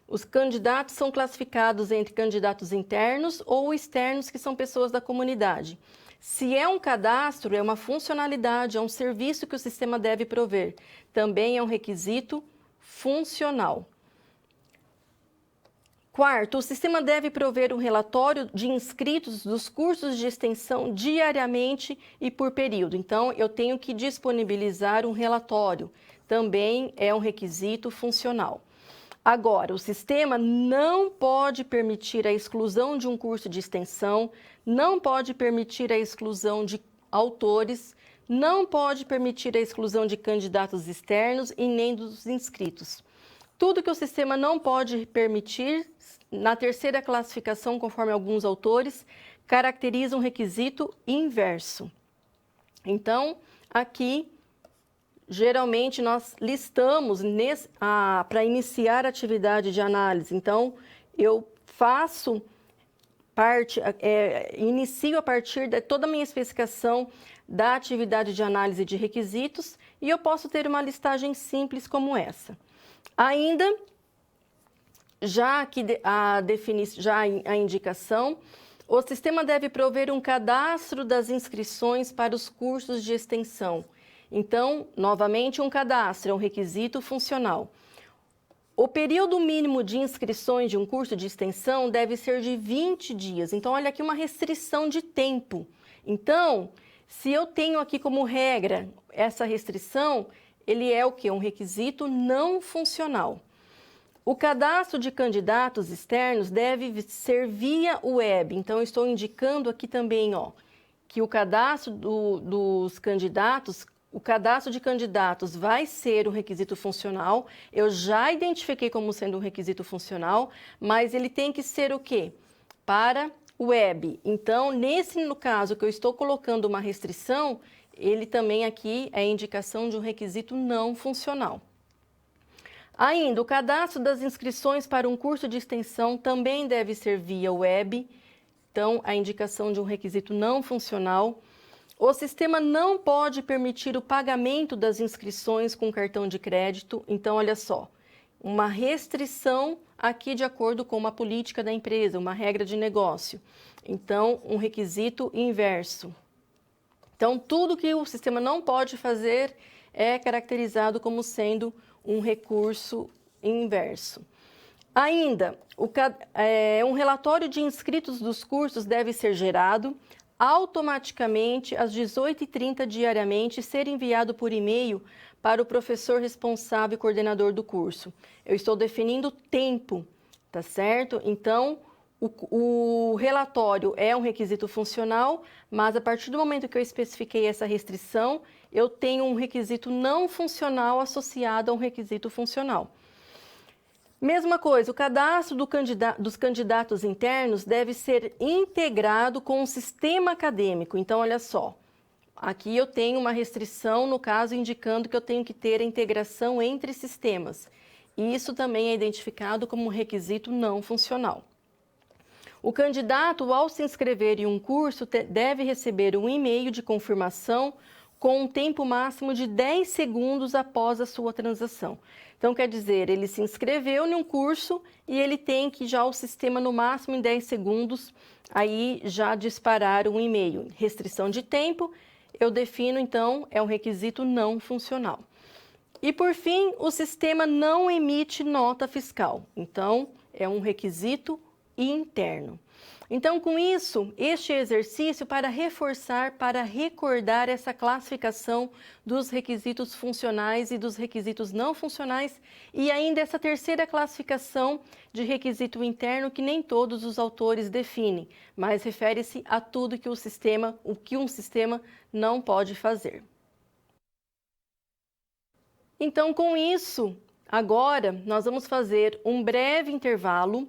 Os candidatos são classificados entre candidatos internos ou externos, que são pessoas da comunidade. Se é um cadastro, é uma funcionalidade, é um serviço que o sistema deve prover. Também é um requisito funcional. Quarto, o sistema deve prover um relatório de inscritos dos cursos de extensão diariamente e por período. Então, eu tenho que disponibilizar um relatório. Também é um requisito funcional. Agora, o sistema não pode permitir a exclusão de um curso de extensão, não pode permitir a exclusão de autores, não pode permitir a exclusão de candidatos externos e nem dos inscritos. Tudo que o sistema não pode permitir, na terceira classificação, conforme alguns autores, caracteriza um requisito inverso. Então, aqui, geralmente, nós listamos para iniciar a atividade de análise. Então, eu faço inicio a partir de toda a minha especificação da atividade de análise de requisitos e eu posso ter uma listagem simples como essa. Ainda, já a indicação, o sistema deve prover um cadastro das inscrições para os cursos de extensão. Então, novamente, um cadastro é um requisito funcional. O período mínimo de inscrições de um curso de extensão deve ser de 20 dias. Então, olha aqui uma restrição de tempo. Então, se eu tenho aqui como regra essa restrição, ele é o quê? Um requisito não funcional. O cadastro de candidatos externos deve ser via web. Então, eu estou indicando aqui também, ó, que o cadastro dos candidatos, o cadastro de candidatos vai ser um requisito funcional. Eu já identifiquei como sendo um requisito funcional, mas ele tem que ser o quê? Para web. Então, no caso que eu estou colocando uma restrição, ele também aqui é a indicação de um requisito não funcional. Ainda, o cadastro das inscrições para um curso de extensão também deve ser via web. Então, a indicação de um requisito não funcional. O sistema não pode permitir o pagamento das inscrições com cartão de crédito. Então, olha só, uma restrição aqui de acordo com uma política da empresa, uma regra de negócio. Então, um requisito inverso. Então, tudo que o sistema não pode fazer é caracterizado como sendo um recurso inverso. Ainda, um relatório de inscritos dos cursos deve ser gerado automaticamente às 18h30 diariamente, ser enviado por e-mail para o professor responsável e coordenador do curso. Eu estou definindo tempo, tá certo? Então, o relatório é um requisito funcional, mas a partir do momento que eu especifiquei essa restrição, eu tenho um requisito não funcional associado a um requisito funcional. Mesma coisa, o cadastro dos candidatos internos deve ser integrado com o sistema acadêmico. Então, olha só, aqui eu tenho uma restrição, no caso, indicando que eu tenho que ter a integração entre sistemas. E isso também é identificado como um requisito não funcional. O candidato, ao se inscrever em um curso, deve receber um e-mail de confirmação com um tempo máximo de 10 segundos após a sua transação. Então, quer dizer, ele se inscreveu em um curso e ele tem que já o sistema, no máximo em 10 segundos, aí já disparar um e-mail. Restrição de tempo, eu defino, então, é um requisito não funcional. E, por fim, o sistema não emite nota fiscal. Então, é um requisito interno. Então, com isso, este exercício para reforçar, para recordar essa classificação dos requisitos funcionais e dos requisitos não funcionais e ainda essa terceira classificação de requisito interno que nem todos os autores definem, mas refere-se a tudo que o que um sistema não pode fazer. Então, com isso, agora nós vamos fazer um breve intervalo.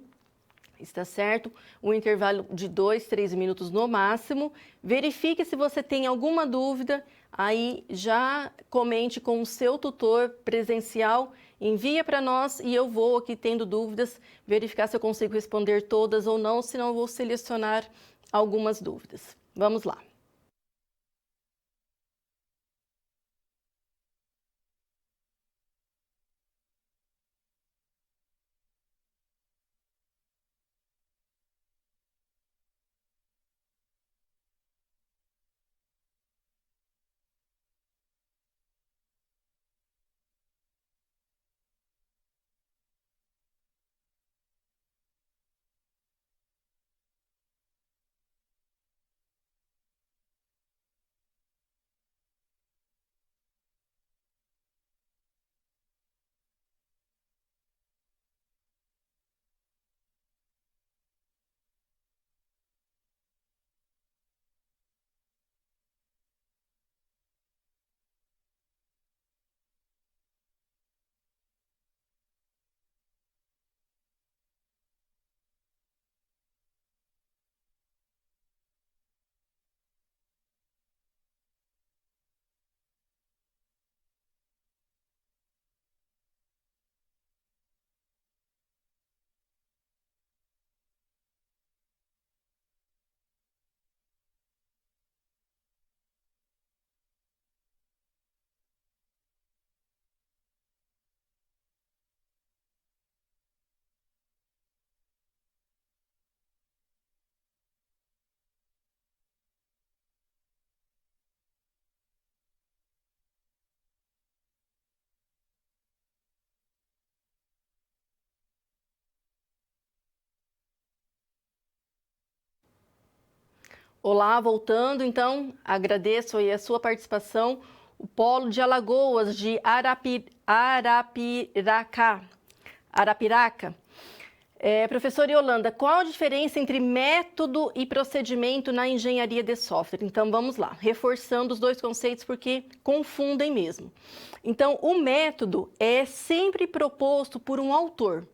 Está certo? Um intervalo de 2, 3 minutos no máximo. Verifique se você tem alguma dúvida, aí já comente com o seu tutor presencial, envia para nós e eu vou aqui tendo dúvidas, verificar se eu consigo responder todas ou não, senão eu vou selecionar algumas dúvidas. Vamos lá. Olá, voltando, então, agradeço aí a sua participação. O Polo de Alagoas, de Arapiraca. Professora Yolanda, qual a diferença entre método e procedimento na engenharia de software? Então, vamos lá, reforçando os dois conceitos porque confundem mesmo. Então, o método é sempre proposto por um autor,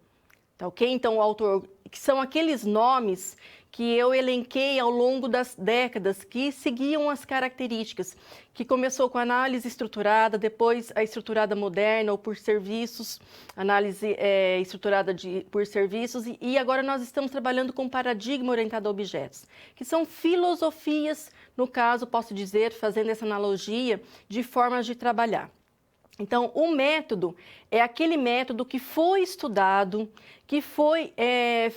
tá ok? Então, o autor, que são aqueles nomes que eu elenquei ao longo das décadas, que seguiam as características, que começou com a análise estruturada, depois a estruturada moderna ou por serviços, análise estruturada por serviços, e agora nós estamos trabalhando com paradigma orientado a objetos, que são filosofias, no caso, posso dizer, fazendo essa analogia, de formas de trabalhar. Então, o método é aquele método que foi estudado, que foi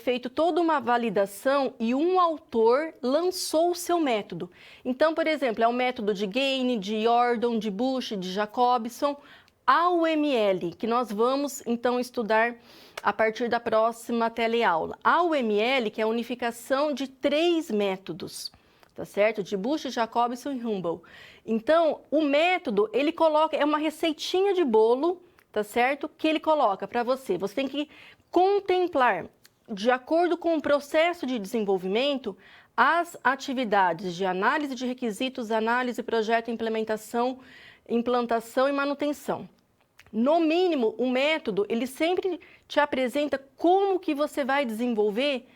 feito toda uma validação e um autor lançou o seu método. Então, por exemplo, é o método de Gaine, de Jordan, de Bush, de Jacobson, AUML, que nós vamos então estudar a partir da próxima teleaula. AUML, que é a unificação de 3 métodos, tá certo? De Bush, Jacobson e Humboldt. Então, o método, ele coloca, é uma receitinha de bolo, tá certo? Que ele coloca para você. Você tem que contemplar, de acordo com o processo de desenvolvimento, as atividades de análise de requisitos, análise, projeto, implantação e manutenção. No mínimo, o método, ele sempre te apresenta como que você vai desenvolver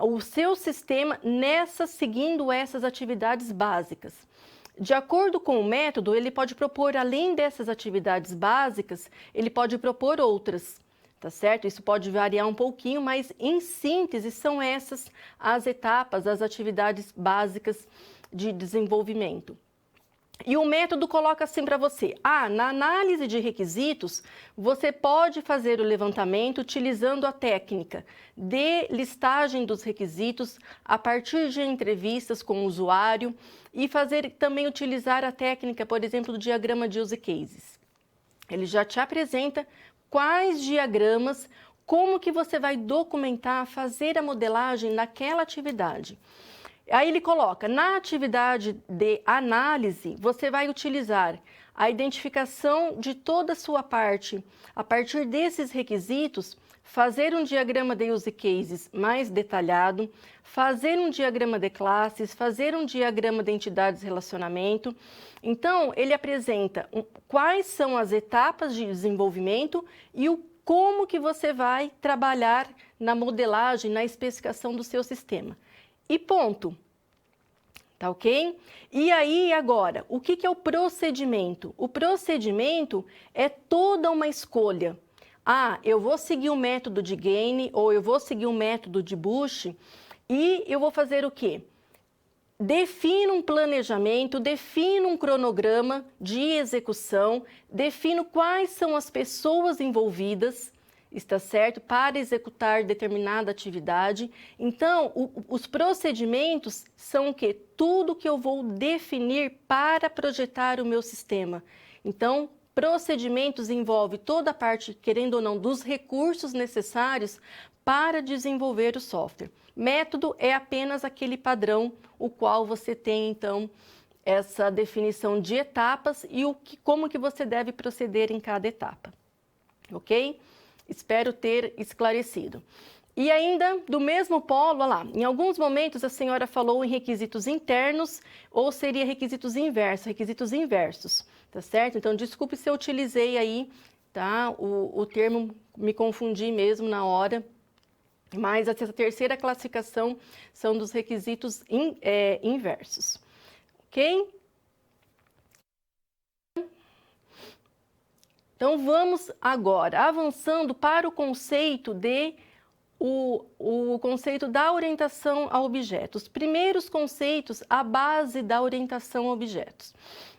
o seu sistema seguindo essas atividades básicas. De acordo com o método, ele pode propor, além dessas atividades básicas, ele pode propor outras, tá certo? Isso pode variar um pouquinho, mas em síntese são essas as etapas, as atividades básicas de desenvolvimento. E o método coloca assim para você, na análise de requisitos, você pode fazer o levantamento utilizando a técnica de listagem dos requisitos a partir de entrevistas com o usuário e também utilizar a técnica, por exemplo, do diagrama de use cases. Ele já te apresenta quais diagramas, como que você vai documentar, fazer a modelagem naquela atividade. Aí ele coloca, na atividade de análise, você vai utilizar a identificação de toda a sua parte. A partir desses requisitos, fazer um diagrama de use cases mais detalhado, fazer um diagrama de classes, fazer um diagrama de entidades de relacionamento. Então, ele apresenta quais são as etapas de desenvolvimento e como que você vai trabalhar na modelagem, na especificação do seu sistema. E ponto. Tá ok? E aí, agora, o que é o procedimento? O procedimento é toda uma escolha. Eu vou seguir o método de Gaine ou eu vou seguir o método de Bush e eu vou fazer o quê? Defino um planejamento, defino um cronograma de execução, defino quais são as pessoas envolvidas, está certo? Para executar determinada atividade. Então, os procedimentos são o quê? Tudo que eu vou definir para projetar o meu sistema. Então, procedimentos envolve toda a parte, querendo ou não, dos recursos necessários para desenvolver o software. Método é apenas aquele padrão, o qual você tem, então, essa definição de etapas e como que você deve proceder em cada etapa. Ok? Espero ter esclarecido. E ainda, do mesmo polo, olha lá, em alguns momentos a senhora falou em requisitos internos ou seria requisitos inversos, tá certo? Então, desculpe se eu utilizei aí, tá, o termo, me confundi mesmo na hora, mas essa terceira classificação são dos requisitos inversos, ok? Então, vamos agora avançando para o conceito o conceito da orientação a objetos. Os primeiros conceitos, a base da orientação a objetos.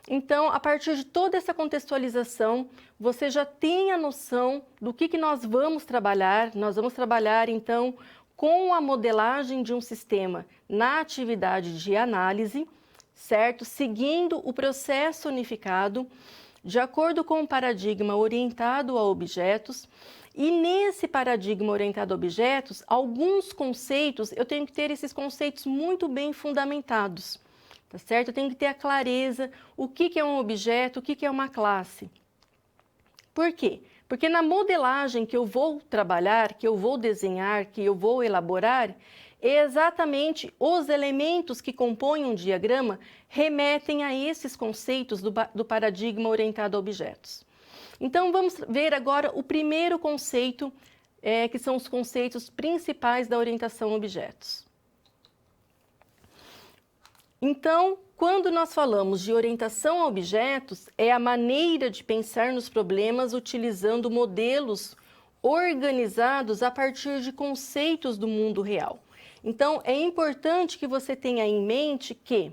Então, a partir de toda essa contextualização, você já tem a noção do que nós vamos trabalhar. Nós vamos trabalhar, então, com a modelagem de um sistema na atividade de análise, certo? Seguindo o processo unificado, de acordo com o paradigma orientado a objetos, e nesse paradigma orientado a objetos, alguns conceitos, eu tenho que ter esses conceitos muito bem fundamentados, tá certo? Eu tenho que ter a clareza, o que é um objeto, o que é uma classe. Por quê? Porque na modelagem que eu vou trabalhar, que eu vou desenhar, que eu vou elaborar, exatamente os elementos que compõem um diagrama remetem a esses conceitos do paradigma orientado a objetos. Então, vamos ver agora o primeiro conceito, que são os conceitos principais da orientação a objetos. Então, quando nós falamos de orientação a objetos, é a maneira de pensar nos problemas utilizando modelos organizados a partir de conceitos do mundo real. Então, é importante que você tenha em mente que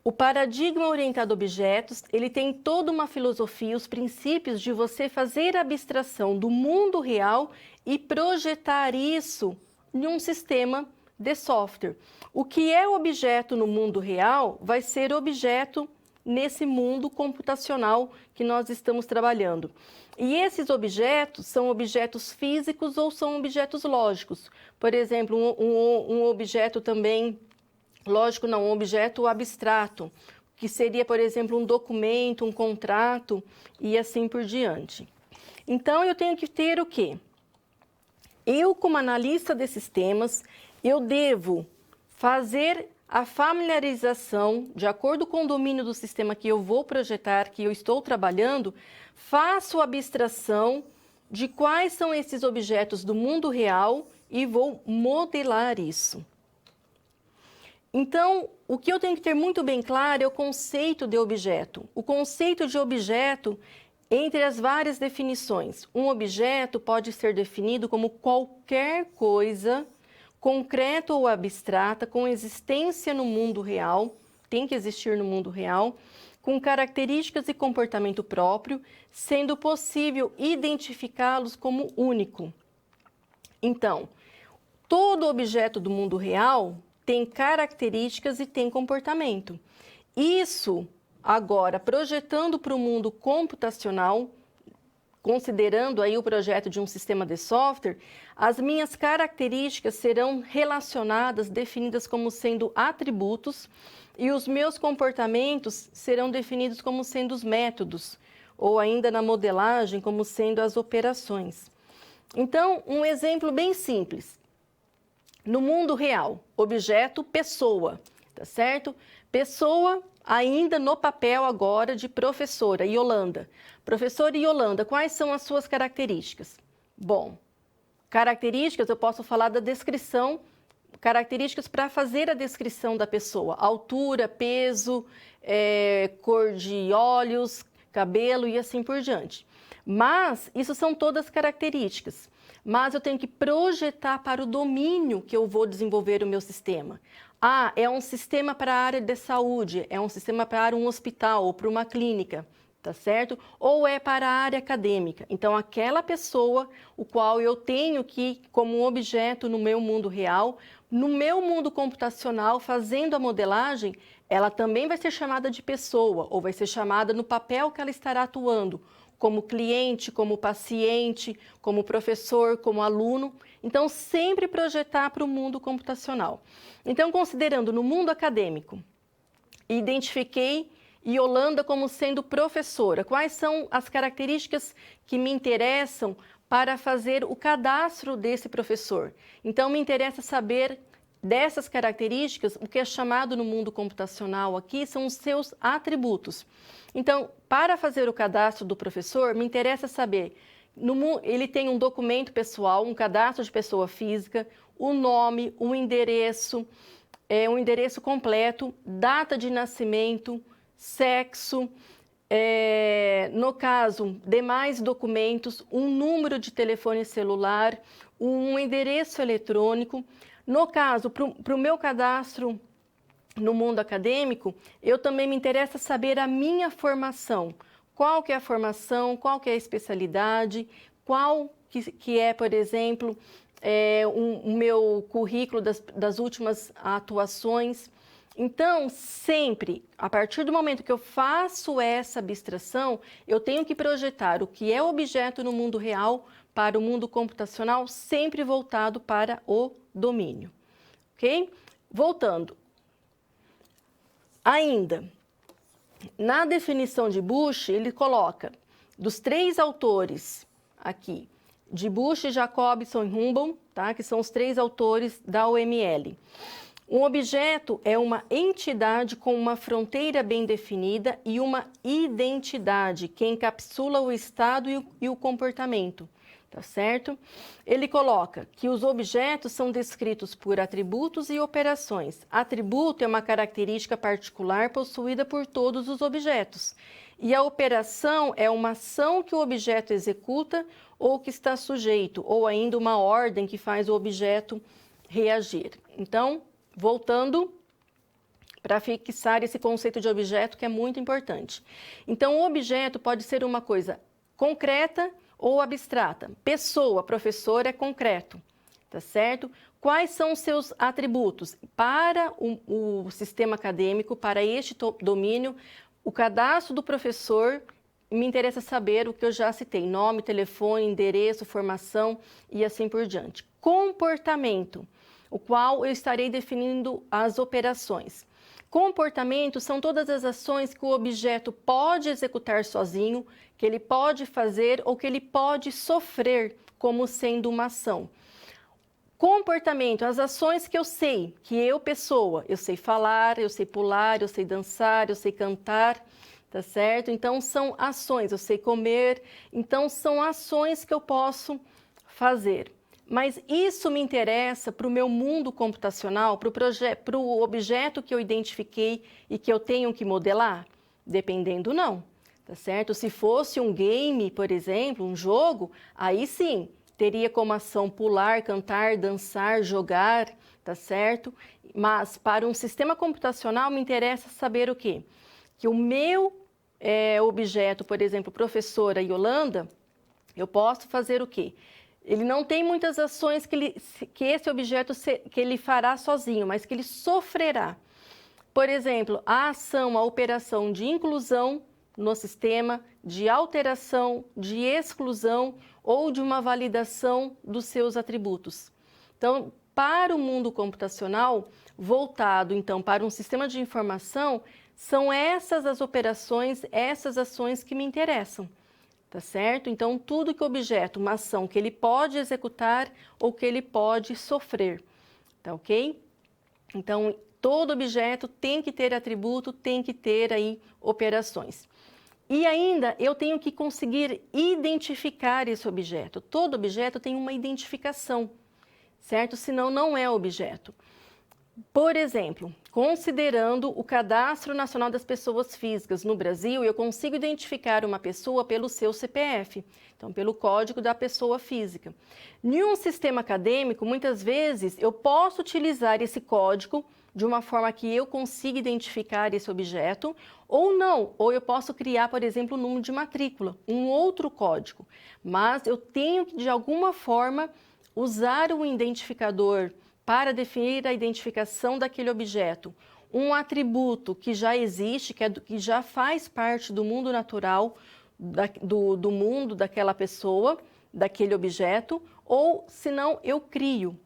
o paradigma orientado a objetos, ele tem toda uma filosofia, os princípios de você fazer a abstração do mundo real e projetar isso em um sistema de software. O que é objeto no mundo real vai ser objeto nesse mundo computacional que nós estamos trabalhando. E esses objetos são objetos físicos ou são objetos lógicos. Por exemplo, um objeto também, lógico não, um objeto abstrato, que seria, por exemplo, um documento, um contrato e assim por diante. Então, eu tenho que ter o quê? Eu, como analista de sistemas, eu devo fazer a familiarização, de acordo com o domínio do sistema que eu vou projetar, que eu estou trabalhando, faço a abstração de quais são esses objetos do mundo real e vou modelar isso. Então, o que eu tenho que ter muito bem claro é o conceito de objeto. O conceito de objeto, entre as várias definições, um objeto pode ser definido como qualquer coisa concreta ou abstrata, com existência no mundo real, tem que existir no mundo real, com características e comportamento próprio, sendo possível identificá-los como único. Então, todo objeto do mundo real tem características e tem comportamento. Isso, agora, projetando para o mundo computacional, considerando aí o projeto de um sistema de software, as minhas características serão relacionadas, definidas como sendo atributos, e os meus comportamentos serão definidos como sendo os métodos, ou ainda na modelagem, como sendo as operações. Então, um exemplo bem simples. No mundo real, objeto, pessoa, tá certo? Pessoa, ainda no papel agora de professora, Yolanda. Professora Yolanda, quais são as suas características? Bom, características, eu posso falar da descrição, características para fazer a descrição da pessoa. Altura, peso, cor de olhos, cabelo e assim por diante. Mas, isso são todas características. Mas eu tenho que projetar para o domínio que eu vou desenvolver o meu sistema. Ah, é um sistema para a área de saúde, é um sistema para um hospital ou para uma clínica, tá certo? Ou é para a área acadêmica. Então, aquela pessoa, o qual eu tenho que, como um objeto no meu mundo real, no meu mundo computacional, fazendo a modelagem, ela também vai ser chamada de pessoa, ou vai ser chamada no papel que ela estará atuando, como cliente, como paciente, como professor, como aluno. Então, sempre projetar para o mundo computacional. Então, considerando no mundo acadêmico, identifiquei Yolanda como sendo professora. Quais são as características que me interessam para fazer o cadastro desse professor? Então, me interessa saber dessas características, o que é chamado no mundo computacional aqui são os seus atributos. Então, para fazer o cadastro do professor, me interessa saber, ele tem um documento pessoal, um cadastro de pessoa física, o nome, o endereço, um endereço completo, data de nascimento, sexo, no caso, demais documentos, um número de telefone celular, um endereço eletrônico. No caso, para o meu cadastro no mundo acadêmico, eu também me interessa saber a minha formação. Qual que é a formação, qual que é a especialidade, qual que é, por exemplo, o meu currículo das últimas atuações. Então, sempre, a partir do momento que eu faço essa abstração, eu tenho que projetar o que é objeto no mundo real para o mundo computacional, sempre voltado para o domínio, ok? Voltando. Ainda, na definição de Bush, ele coloca, dos 3 autores aqui, de Bush, Jacobson e Humboldt, tá? Que são os 3 autores da UML. Um objeto é uma entidade com uma fronteira bem definida e uma identidade que encapsula o estado e o comportamento, tá certo? Ele coloca que os objetos são descritos por atributos e operações. Atributo é uma característica particular possuída por todos os objetos. E a operação é uma ação que o objeto executa ou que está sujeito, ou ainda uma ordem que faz o objeto reagir. Então, voltando para fixar esse conceito de objeto que é muito importante. Então, o objeto pode ser uma coisa concreta ou abstrata. Pessoa, professor, é concreto, tá certo? Quais são os seus atributos? Para o sistema acadêmico, para este domínio, o cadastro do professor, me interessa saber o que eu já citei, nome, telefone, endereço, formação e assim por diante. Comportamento, o qual eu estarei definindo as operações. Comportamento são todas as ações que o objeto pode executar sozinho, que ele pode fazer ou que ele pode sofrer como sendo uma ação. Comportamento, as ações que eu sei, que eu, pessoa, eu sei falar, eu sei pular, eu sei dançar, eu sei cantar, tá certo? Então, são ações, eu sei comer, então são ações que eu posso fazer. Mas isso me interessa para o meu mundo computacional, para o objeto que eu identifiquei e que eu tenho que modelar? Dependendo, não, tá certo? Se fosse um game, por exemplo, um jogo, aí sim, teria como ação pular, cantar, dançar, jogar, tá certo? Mas para um sistema computacional me interessa saber o quê? Que o meu objeto, por exemplo, professora Yolanda, eu posso fazer o quê? Ele não tem muitas ações que esse objeto que ele fará sozinho, mas que ele sofrerá. Por exemplo, a ação, a operação de inclusão no sistema, de alteração, de exclusão ou de uma validação dos seus atributos. Então, para o mundo computacional, voltado então para um sistema de informação, são essas as operações, essas ações que me interessam, tá certo? Então, tudo que o objeto, uma ação que ele pode executar ou que ele pode sofrer, tá ok? Então, todo objeto tem que ter atributo, tem que ter aí operações. E ainda eu tenho que conseguir identificar esse objeto. Todo objeto tem uma identificação, certo? Senão não é objeto. Por exemplo, considerando o Cadastro Nacional das Pessoas Físicas no Brasil, eu consigo identificar uma pessoa pelo seu CPF, então pelo código da pessoa física. Em um sistema acadêmico, muitas vezes eu posso utilizar esse código de uma forma que eu consiga identificar esse objeto, ou não, ou eu posso criar, por exemplo, um número de matrícula, um outro código, mas eu tenho que, de alguma forma, usar um identificador para definir a identificação daquele objeto, um atributo que já existe, que já faz parte do mundo natural, do mundo daquela pessoa, daquele objeto, ou se não, eu crio,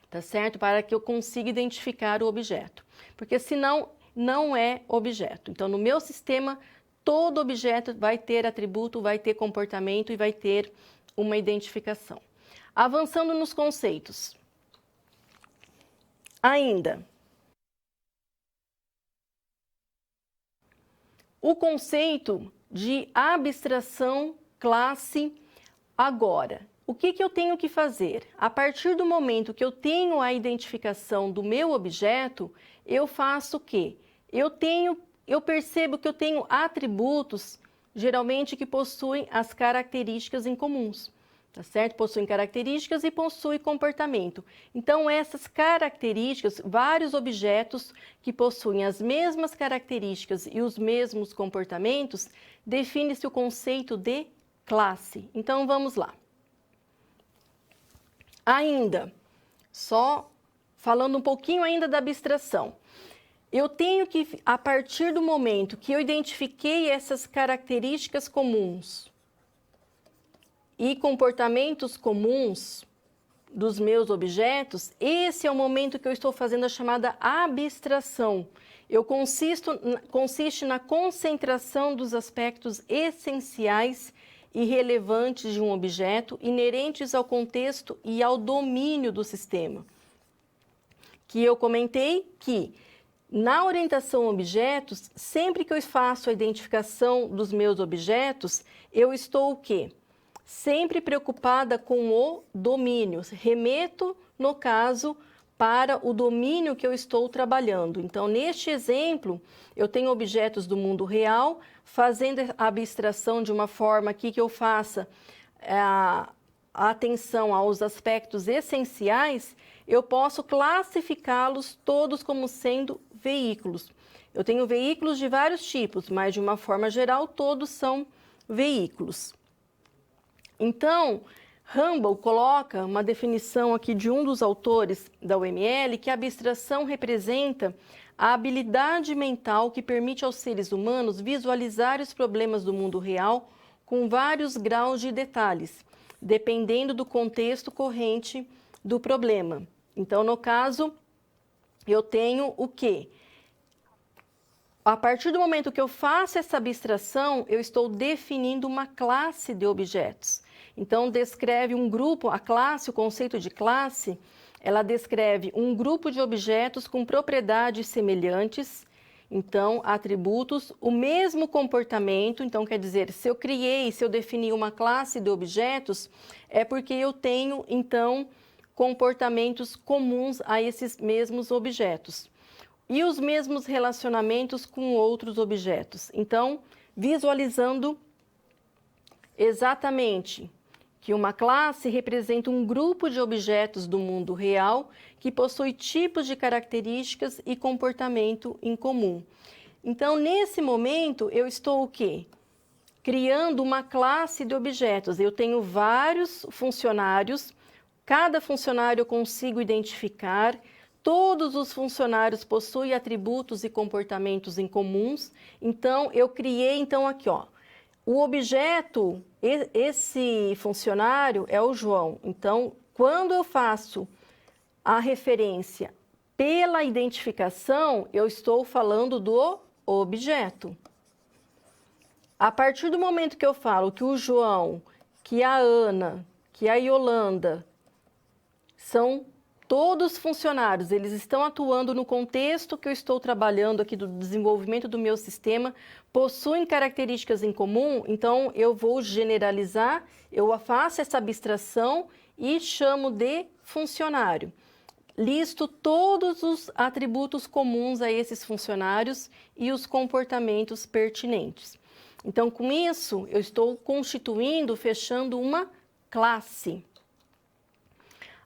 tá certo? Para que eu consiga identificar o objeto, porque senão não é objeto. Então, no meu sistema, todo objeto vai ter atributo, vai ter comportamento e vai ter uma identificação. Avançando nos conceitos. Ainda, o conceito de abstração classe agora. O que eu tenho que fazer? A partir do momento que eu tenho a identificação do meu objeto, eu faço o quê? Eu percebo que eu tenho atributos, geralmente que possuem as características em comuns. Tá certo? Possuem características e possuem comportamento. Então, essas características, vários objetos que possuem as mesmas características e os mesmos comportamentos, define-se o conceito de classe. Então, vamos lá. Ainda, só falando um pouquinho ainda da abstração. Eu tenho que, a partir do momento que eu identifiquei essas características comuns, e comportamentos comuns dos meus objetos, esse é o momento que eu estou fazendo a chamada abstração. consiste na concentração dos aspectos essenciais e relevantes de um objeto, inerentes ao contexto e ao domínio do sistema. Que eu comentei que, na orientação a objetos, sempre que eu faço a identificação dos meus objetos, eu estou o quê? Sempre preocupada com o domínio. Remeto, no caso, para o domínio que eu estou trabalhando. Então, neste exemplo, eu tenho objetos do mundo real, fazendo a abstração de uma forma aqui que eu faça a atenção aos aspectos essenciais, eu posso classificá-los todos como sendo veículos. Eu tenho veículos de vários tipos, mas de uma forma geral, todos são veículos. Então, Humble coloca uma definição aqui de um dos autores da UML, que a abstração representa a habilidade mental que permite aos seres humanos visualizar os problemas do mundo real com vários graus de detalhes, dependendo do contexto corrente do problema. Então, no caso, eu tenho o quê? A partir do momento que eu faço essa abstração, eu estou definindo uma classe de objetos. Então, descreve um grupo, a classe, o conceito de classe, ela descreve um grupo de objetos com propriedades semelhantes, então, atributos, o mesmo comportamento. Então, quer dizer, se eu defini uma classe de objetos, é porque eu tenho, então, comportamentos comuns a esses mesmos objetos. E os mesmos relacionamentos com outros objetos. Então, visualizando exatamente que uma classe representa um grupo de objetos do mundo real que possui tipos de características e comportamento em comum. Então, nesse momento, eu estou o quê? Criando uma classe de objetos. Eu tenho vários funcionários, cada funcionário eu consigo identificar, todos os funcionários possuem atributos e comportamentos em comuns. Então, eu criei, aqui, ó, o objeto, esse funcionário é o João. Então, quando eu faço a referência pela identificação, eu estou falando do objeto. A partir do momento que eu falo que o João, que a Ana, que a Yolanda são todos funcionários, eles estão atuando no contexto que eu estou trabalhando aqui do desenvolvimento do meu sistema, possuem características em comum, então eu vou generalizar, eu faço essa abstração e chamo de funcionário. Listo todos os atributos comuns a esses funcionários e os comportamentos pertinentes. Então, com isso, eu estou constituindo, fechando uma classe.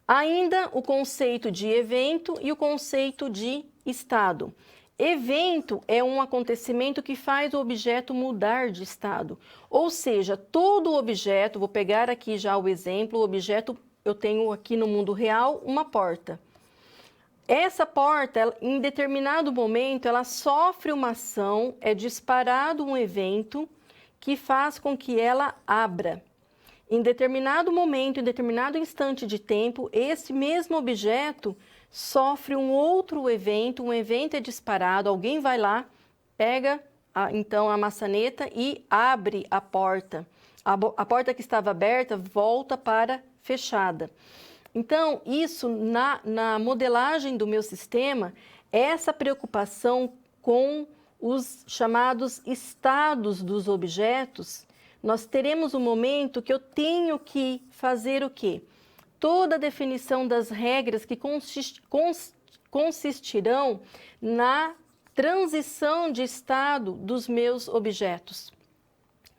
Ainda o conceito de evento e o conceito de estado. Evento é um acontecimento que faz o objeto mudar de estado. Ou seja, todo objeto, vou pegar aqui já o exemplo, o objeto, eu tenho aqui no mundo real uma porta. Essa porta, em determinado momento, ela sofre uma ação, é disparado um evento que faz com que ela abra. Em determinado momento, em determinado instante de tempo, esse mesmo objeto sofre um outro evento, um evento é disparado, alguém vai lá, pega então a maçaneta e abre a porta. A porta que estava aberta volta para fechada. Então, isso na modelagem do meu sistema, essa preocupação com os chamados estados dos objetos, nós teremos um momento que eu tenho que fazer o quê? Toda a definição das regras que consistirão na transição de estado dos meus objetos,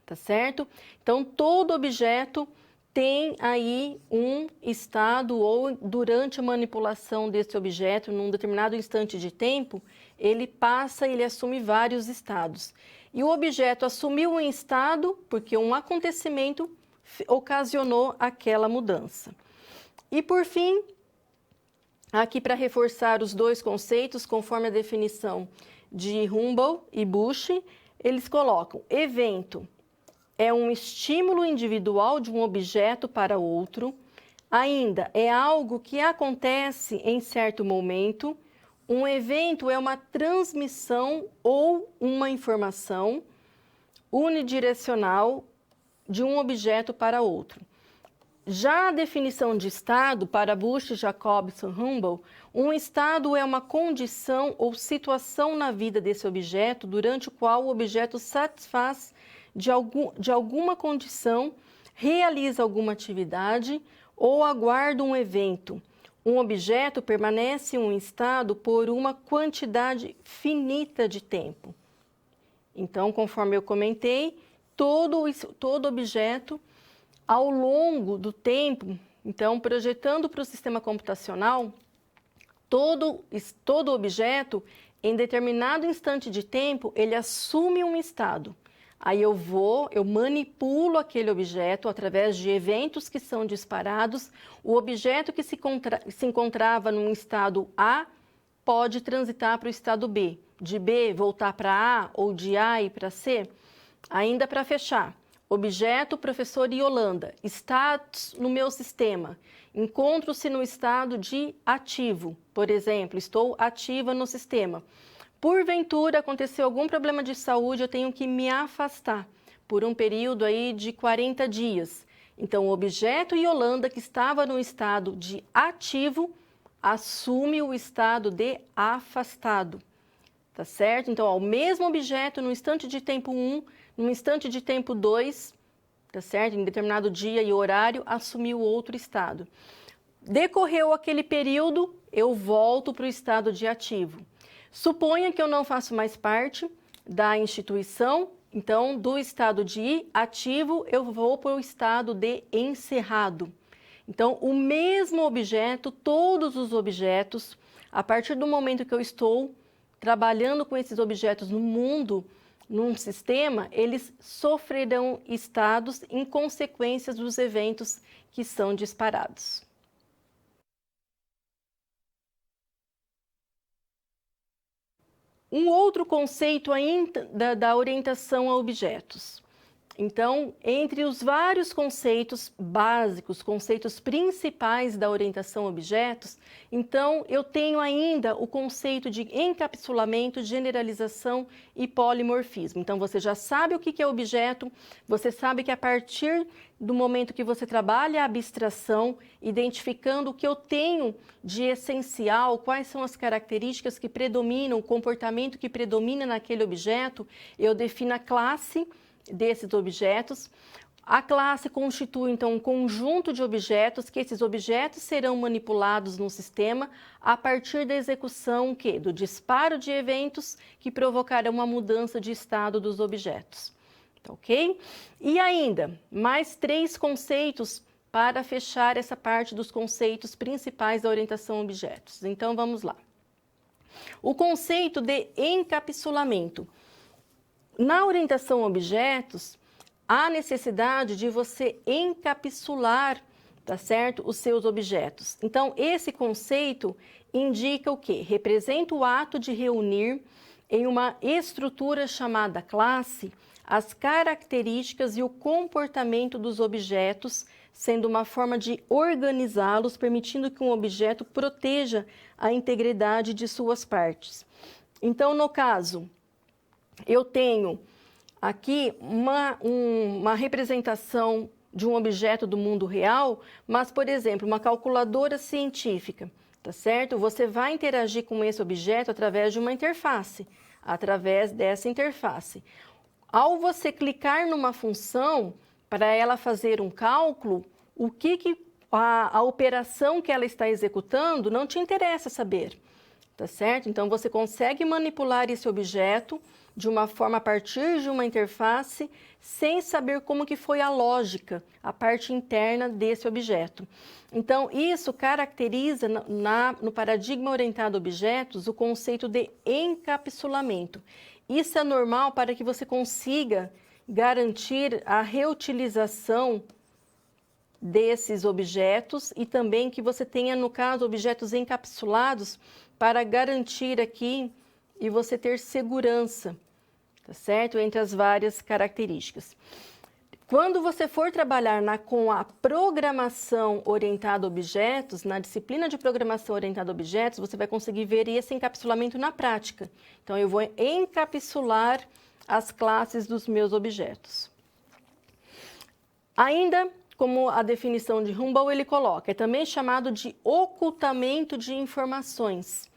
tá certo? Então, todo objeto tem aí um estado ou durante a manipulação desse objeto, num determinado instante de tempo, ele assume vários estados. E o objeto assumiu um estado porque um acontecimento ocasionou aquela mudança. E por fim, aqui para reforçar os dois conceitos, conforme a definição de Humble e Bush, eles colocam: evento é um estímulo individual de um objeto para outro, ainda é algo que acontece em certo momento, Um evento é uma transmissão ou uma informação unidirecional de um objeto para outro. Já a definição de estado, para Bush, Jacobson, Humboldt, um estado é uma condição ou situação na vida desse objeto durante o qual o objeto satisfaz de alguma condição, realiza alguma atividade ou aguarda um evento. Um objeto permanece em um estado por uma quantidade finita de tempo. Então, conforme eu comentei, todo objeto, ao longo do tempo, então, projetando para o sistema computacional, todo objeto, em determinado instante de tempo, ele assume um estado. Aí eu manipulo aquele objeto através de eventos que são disparados. O objeto que se encontrava num estado A pode transitar para o estado B. De B voltar para A ou de A ir para C. Ainda para fechar, objeto professor Yolanda, status no meu sistema. Encontro-se no estado de ativo. Por exemplo, estou ativa no sistema. Porventura, aconteceu algum problema de saúde, eu tenho que me afastar por um período aí de 40 dias. Então, o objeto Yolanda, que estava no estado de ativo, assume o estado de afastado. Tá certo? Então, o mesmo objeto, no instante de tempo 1, no instante de tempo 2, tá certo? Em determinado dia e horário, assumiu outro estado. Decorreu aquele período, eu volto para o estado de ativo. Suponha que eu não faço mais parte da instituição, então, do estado de ativo, eu vou para o estado de encerrado. Então, o mesmo objeto, todos os objetos, a partir do momento que eu estou trabalhando com esses objetos no mundo, num sistema, eles sofrerão estados em consequência dos eventos que são disparados. Um outro conceito ainda da orientação a objetos. Então, entre os vários conceitos básicos, conceitos principais da orientação a objetos, então eu tenho ainda o conceito de encapsulamento, generalização e polimorfismo. Então, você já sabe o que é objeto, você sabe que a partir do momento que você trabalha a abstração, identificando o que eu tenho de essencial, quais são as características que predominam, o comportamento que predomina naquele objeto, eu defino a classe desses objetos. A classe constitui, então, um conjunto de objetos, que esses objetos serão manipulados no sistema a partir da execução do disparo de eventos que provocarão uma mudança de estado dos objetos. Ok? E ainda, mais 3 conceitos para fechar essa parte dos conceitos principais da orientação a objetos. Então, vamos lá. O conceito de encapsulamento. Na orientação a objetos, há necessidade de você encapsular, tá certo, os seus objetos. Então, esse conceito indica o quê? Representa o ato de reunir em uma estrutura chamada classe as características e o comportamento dos objetos, sendo uma forma de organizá-los, permitindo que um objeto proteja a integridade de suas partes. Então, no caso, eu tenho aqui uma representação de um objeto do mundo real, mas, por exemplo, uma calculadora científica, tá certo? Você vai interagir com esse objeto através de uma interface, através dessa interface. Ao você clicar numa função para ela fazer um cálculo, a operação que ela está executando não te interessa saber, tá certo? Então, você consegue manipular esse objeto de uma forma a partir de uma interface, sem saber como que foi a lógica, a parte interna desse objeto. Então, isso caracteriza no paradigma orientado a objetos o conceito de encapsulamento. Isso é normal para que você consiga garantir a reutilização desses objetos e também que você tenha, no caso, objetos encapsulados para garantir aqui e você ter segurança, tá certo? Entre as várias características. Quando você for trabalhar com a programação orientada a objetos, na disciplina de programação orientada a objetos, você vai conseguir ver esse encapsulamento na prática. Então, eu vou encapsular as classes dos meus objetos. Ainda, como a definição de Humboldt ele coloca, é também chamado de ocultamento de informações.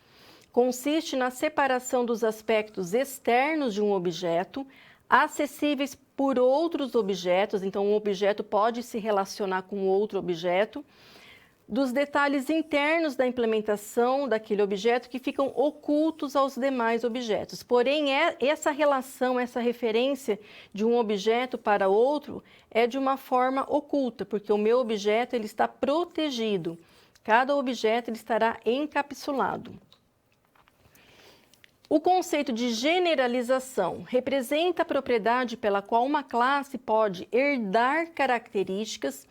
Consiste na separação dos aspectos externos de um objeto, acessíveis por outros objetos, então um objeto pode se relacionar com outro objeto, dos detalhes internos da implementação daquele objeto que ficam ocultos aos demais objetos. Porém, essa relação, essa referência de um objeto para outro é de uma forma oculta, porque o meu objeto ele está protegido. Cada objeto ele estará encapsulado. O conceito de generalização representa a propriedade pela qual uma classe pode herdar características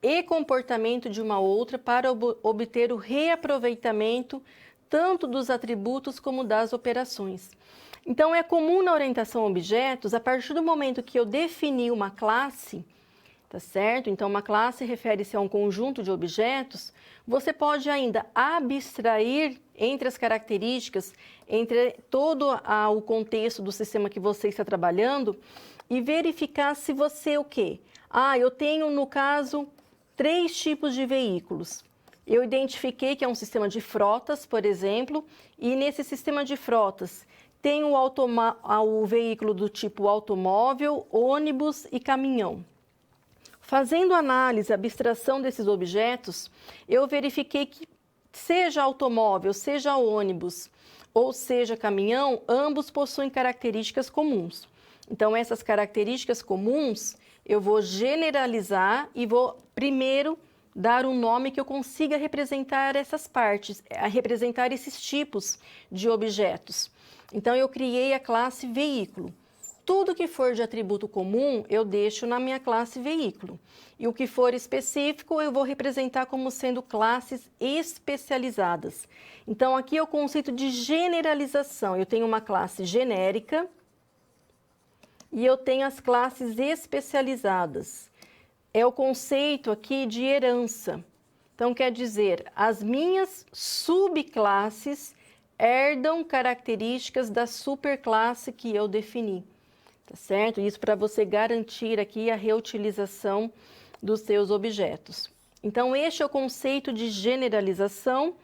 e comportamento de uma outra para obter o reaproveitamento tanto dos atributos como das operações. Então, é comum na orientação a objetos, a partir do momento que eu defini uma classe, tá certo? Então, uma classe refere-se a um conjunto de objetos, você pode ainda abstrair entre as características, entre todo o contexto do sistema que você está trabalhando e verificar se você o quê? Eu tenho, no caso, 3 tipos de veículos. Eu identifiquei que é um sistema de frotas, por exemplo, e nesse sistema de frotas tem o veículo do tipo automóvel, ônibus e caminhão. Fazendo análise, abstração desses objetos, eu verifiquei que seja automóvel, seja ônibus ou seja caminhão, ambos possuem características comuns. Então, essas características comuns eu vou generalizar e vou primeiro dar um nome que eu consiga representar essas partes, representar esses tipos de objetos. Então, eu criei a classe veículo. Tudo que for de atributo comum, eu deixo na minha classe veículo. E o que for específico, eu vou representar como sendo classes especializadas. Então, aqui é o conceito de generalização. Eu tenho uma classe genérica e eu tenho as classes especializadas. É o conceito aqui de herança. Então, quer dizer, as minhas subclasses herdam características da superclasse que eu defini. Tá certo? Isso para você garantir aqui a reutilização dos seus objetos. Então, este é o conceito de generalização,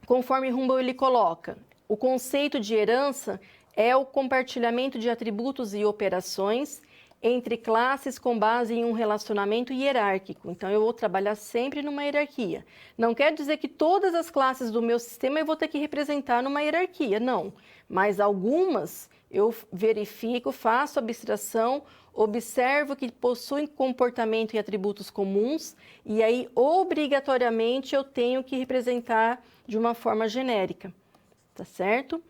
conforme Humboldt ele coloca. O conceito de herança é o compartilhamento de atributos e operações entre classes com base em um relacionamento hierárquico. Então, eu vou trabalhar sempre numa hierarquia. Não quer dizer que todas as classes do meu sistema eu vou ter que representar numa hierarquia, não. Mas algumas eu verifico, faço abstração, observo que possuem comportamento e atributos comuns, e aí, obrigatoriamente, eu tenho que representar de uma forma genérica, tá certo?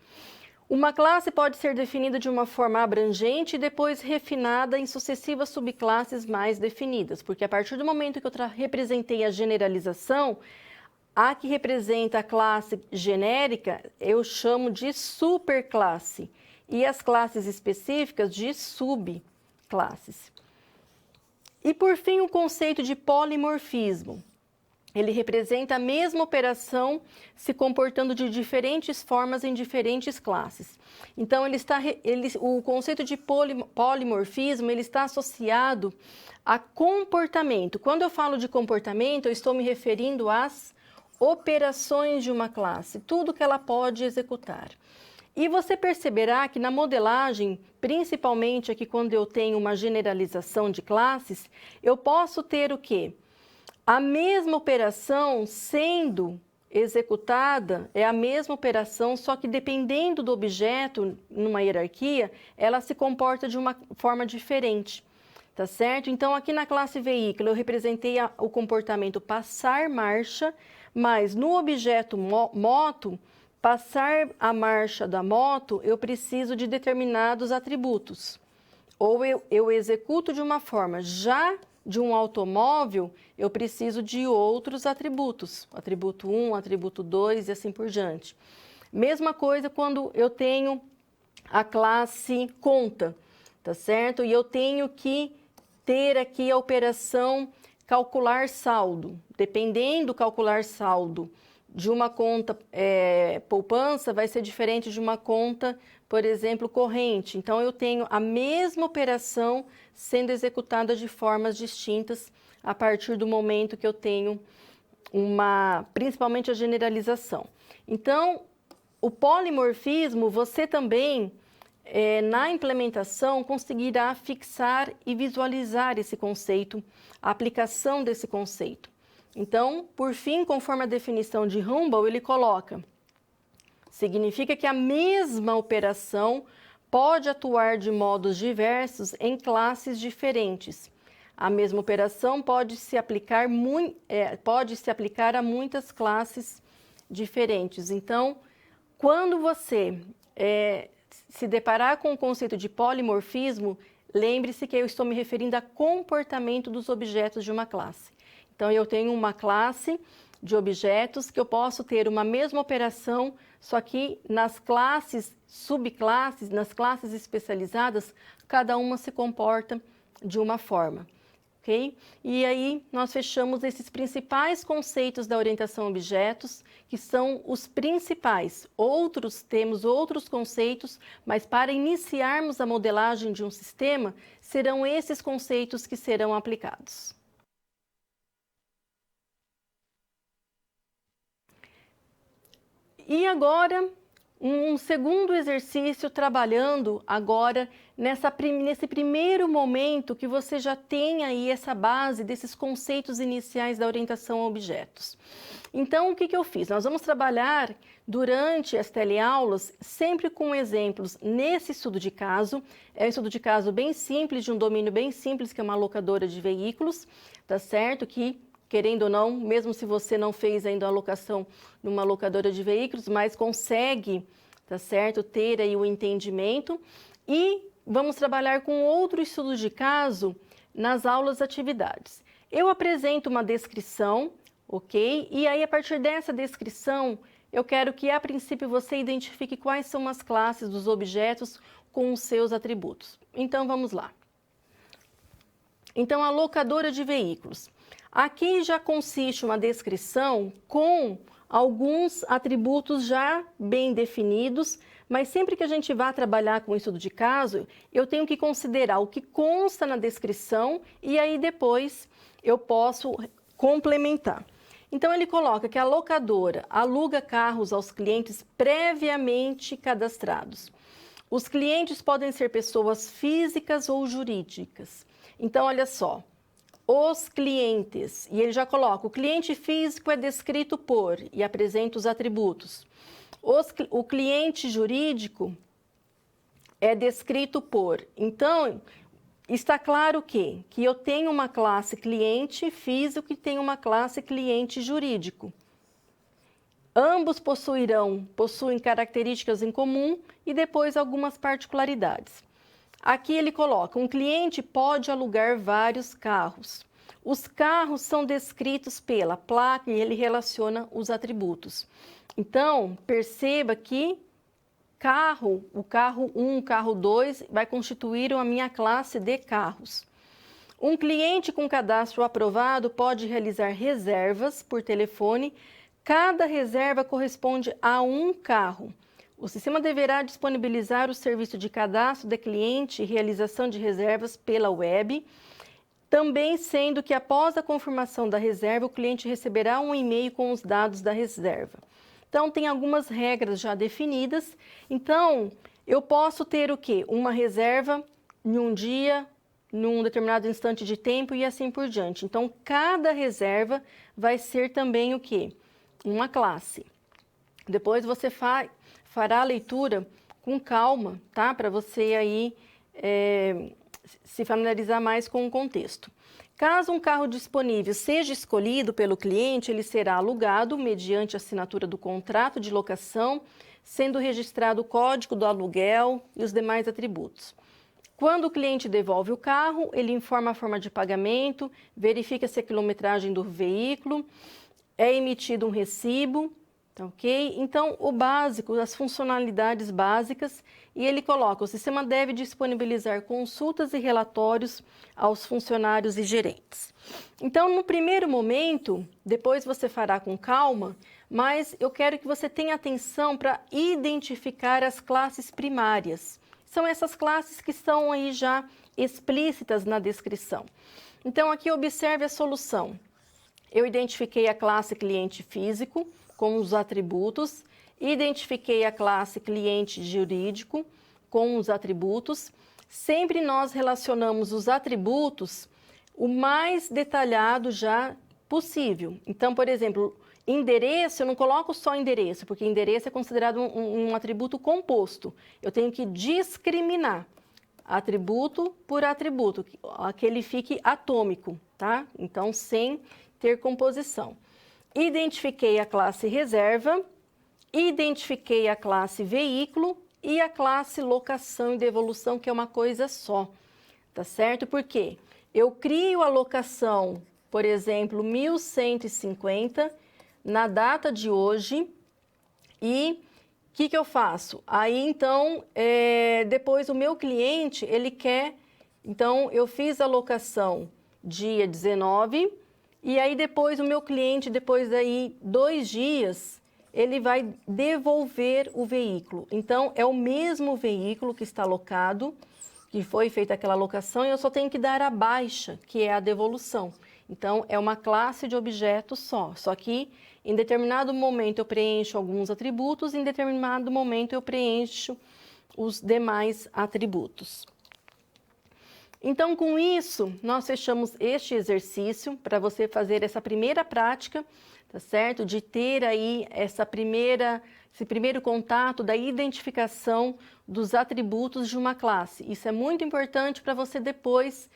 Uma classe pode ser definida de uma forma abrangente e depois refinada em sucessivas subclasses mais definidas, porque a partir do momento que eu representei a generalização, a que representa a classe genérica, eu chamo de superclasse, e as classes específicas de subclasses. E, por fim, o conceito de polimorfismo. Ele representa a mesma operação se comportando de diferentes formas em diferentes classes. Então, o conceito de polimorfismo ele está associado a comportamento. Quando eu falo de comportamento, eu estou me referindo às operações de uma classe, tudo que ela pode executar. E você perceberá que na modelagem, principalmente aqui quando eu tenho uma generalização de classes, eu posso ter o quê? A mesma operação sendo executada é a mesma operação, só que dependendo do objeto, numa hierarquia, ela se comporta de uma forma diferente, tá certo? Então, aqui na classe veículo, eu representei o comportamento passar marcha, mas no objeto moto, passar a marcha da moto, eu preciso de determinados atributos. Ou eu executo de uma forma, já de um automóvel, eu preciso de outros atributos. Atributo 1, atributo 2 e assim por diante. Mesma coisa quando eu tenho a classe conta, tá certo? E eu tenho que ter aqui a operação calcular saldo. Dependendo do calcular saldo de uma conta poupança, vai ser diferente de uma conta, por exemplo, corrente. Então, eu tenho a mesma operação sendo executada de formas distintas a partir do momento que eu tenho principalmente a generalização. Então, o polimorfismo, você também, na implementação, conseguirá fixar e visualizar esse conceito, a aplicação desse conceito. Então, por fim, conforme a definição de Humboldt, ele coloca, significa que a mesma operação pode atuar de modos diversos em classes diferentes. A mesma operação pode se aplicar a muitas classes diferentes. Então, quando você se deparar com o conceito de polimorfismo, lembre-se que eu estou me referindo a comportamento dos objetos de uma classe. Então, eu tenho uma classe de objetos que eu posso ter uma mesma operação, só que nas classes, subclasses, nas classes especializadas, cada uma se comporta de uma forma. Okay? E aí, nós fechamos esses principais conceitos da orientação a objetos, que são os principais. Temos outros conceitos, mas para iniciarmos a modelagem de um sistema, serão esses conceitos que serão aplicados. E agora, um segundo exercício trabalhando agora nesse primeiro momento que você já tem aí essa base desses conceitos iniciais da orientação a objetos. Então, o que eu fiz? Nós vamos trabalhar durante as teleaulas sempre com exemplos nesse estudo de caso. É um estudo de caso bem simples, de um domínio bem simples, que é uma locadora de veículos, tá certo? Que, querendo ou não, mesmo se você não fez ainda a alocação numa locadora de veículos, mas consegue, tá certo, ter aí o entendimento. E vamos trabalhar com outro estudo de caso nas aulas atividades. Eu apresento uma descrição, ok? E aí, a partir dessa descrição, eu quero que, a princípio, você identifique quais são as classes dos objetos com os seus atributos. Então, vamos lá. Então, a locadora de veículos. Aqui já consiste uma descrição com alguns atributos já bem definidos, mas sempre que a gente vai trabalhar com estudo de caso, eu tenho que considerar o que consta na descrição e aí depois eu posso complementar. Então, ele coloca que a locadora aluga carros aos clientes previamente cadastrados. Os clientes podem ser pessoas físicas ou jurídicas. Então, olha só. Os clientes, e ele já coloca, o cliente físico é descrito por, e apresenta os atributos. O cliente jurídico é descrito por. Então, está claro que eu tenho uma classe cliente físico e tenho uma classe cliente jurídico. Ambos possuem características em comum e depois algumas particularidades. Aqui ele coloca, um cliente pode alugar vários carros. Os carros são descritos pela placa e ele relaciona os atributos. Então, perceba que o carro 1, o carro 2, vai constituir a minha classe de carros. Um cliente com cadastro aprovado pode realizar reservas por telefone. Cada reserva corresponde a um carro. O sistema deverá disponibilizar o serviço de cadastro de cliente e realização de reservas pela web, também sendo que após a confirmação da reserva, o cliente receberá um e-mail com os dados da reserva. Então, tem algumas regras já definidas. Então, eu posso ter o quê? Uma reserva em um dia, num determinado instante de tempo e assim por diante. Então, cada reserva vai ser também o quê? Uma classe. Depois você fará a leitura com calma, tá? Para você aí se familiarizar mais com o contexto. Caso um carro disponível seja escolhido pelo cliente, ele será alugado mediante assinatura do contrato de locação, sendo registrado o código do aluguel e os demais atributos. Quando o cliente devolve o carro, ele informa a forma de pagamento, verifica se a quilometragem do veículo, é emitido um recibo Tá ok? Então, o básico, as funcionalidades básicas, e ele coloca: o sistema deve disponibilizar consultas e relatórios aos funcionários e gerentes. Então, no primeiro momento, depois você fará com calma, mas eu quero que você tenha atenção para identificar as classes primárias. São essas classes que estão aí já explícitas na descrição. Então, aqui observe a solução. Eu identifiquei a classe cliente físico com os atributos, identifiquei a classe cliente jurídico com os atributos. Sempre nós relacionamos os atributos o mais detalhado já possível. Então, por exemplo, endereço, eu não coloco só endereço, porque endereço é considerado um atributo composto. Eu tenho que discriminar atributo por atributo, que ele fique atômico, tá? Então, sem ter composição. Identifiquei a classe reserva, identifiquei a classe veículo e a classe locação e devolução, que é uma coisa só, tá certo? Por quê? Eu crio a locação, por exemplo, 1150 na data de hoje e o que eu faço? Aí, então, depois o meu cliente, ele quer, então, eu fiz a locação dia 19, e aí depois o meu cliente, depois daí 2 dias, ele vai devolver o veículo. Então, é o mesmo veículo que está alocado, que foi feita aquela locação, e eu só tenho que dar a baixa, que é a devolução. Então, é uma classe de objetos só que em determinado momento eu preencho alguns atributos, em determinado momento eu preencho os demais atributos. Então, com isso, nós fechamos este exercício para você fazer essa primeira prática, tá certo? De ter aí esse primeiro contato da identificação dos atributos de uma classe. Isso é muito importante para você depois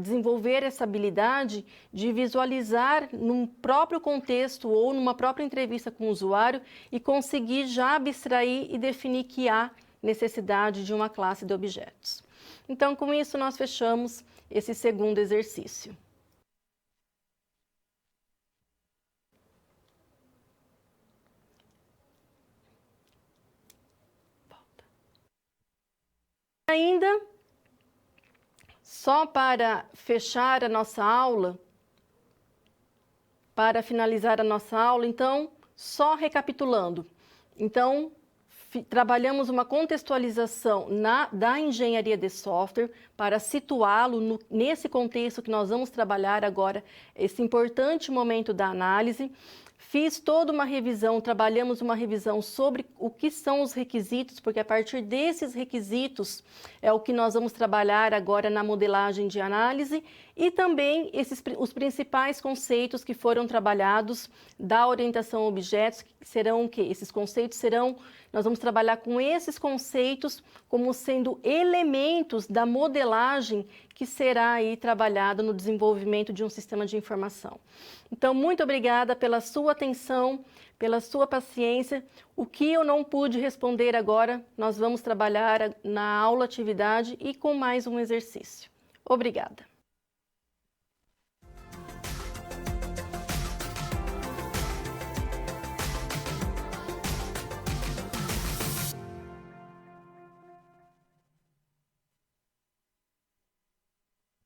desenvolver essa habilidade de visualizar num próprio contexto ou numa própria entrevista com o usuário e conseguir já abstrair e definir que há necessidade de uma classe de objetos. Então, com isso, nós fechamos esse segundo exercício. Ainda, só para fechar a nossa aula, para finalizar a nossa aula, então, só recapitulando. Então, trabalhamos uma contextualização da engenharia de software para situá-lo nesse contexto que nós vamos trabalhar agora, esse importante momento da análise. Fiz toda uma revisão, trabalhamos uma revisão sobre o que são os requisitos, porque a partir desses requisitos é o que nós vamos trabalhar agora na modelagem de análise e também os principais conceitos que foram trabalhados da orientação a objetos, que serão o quê? Esses conceitos serão, nós vamos trabalhar com esses conceitos como sendo elementos da modelagem que será aí trabalhada no desenvolvimento de um sistema de informação. Então, muito obrigada pela sua atenção, pela sua paciência. O que eu não pude responder agora, nós vamos trabalhar na aula atividade e com mais um exercício. Obrigada.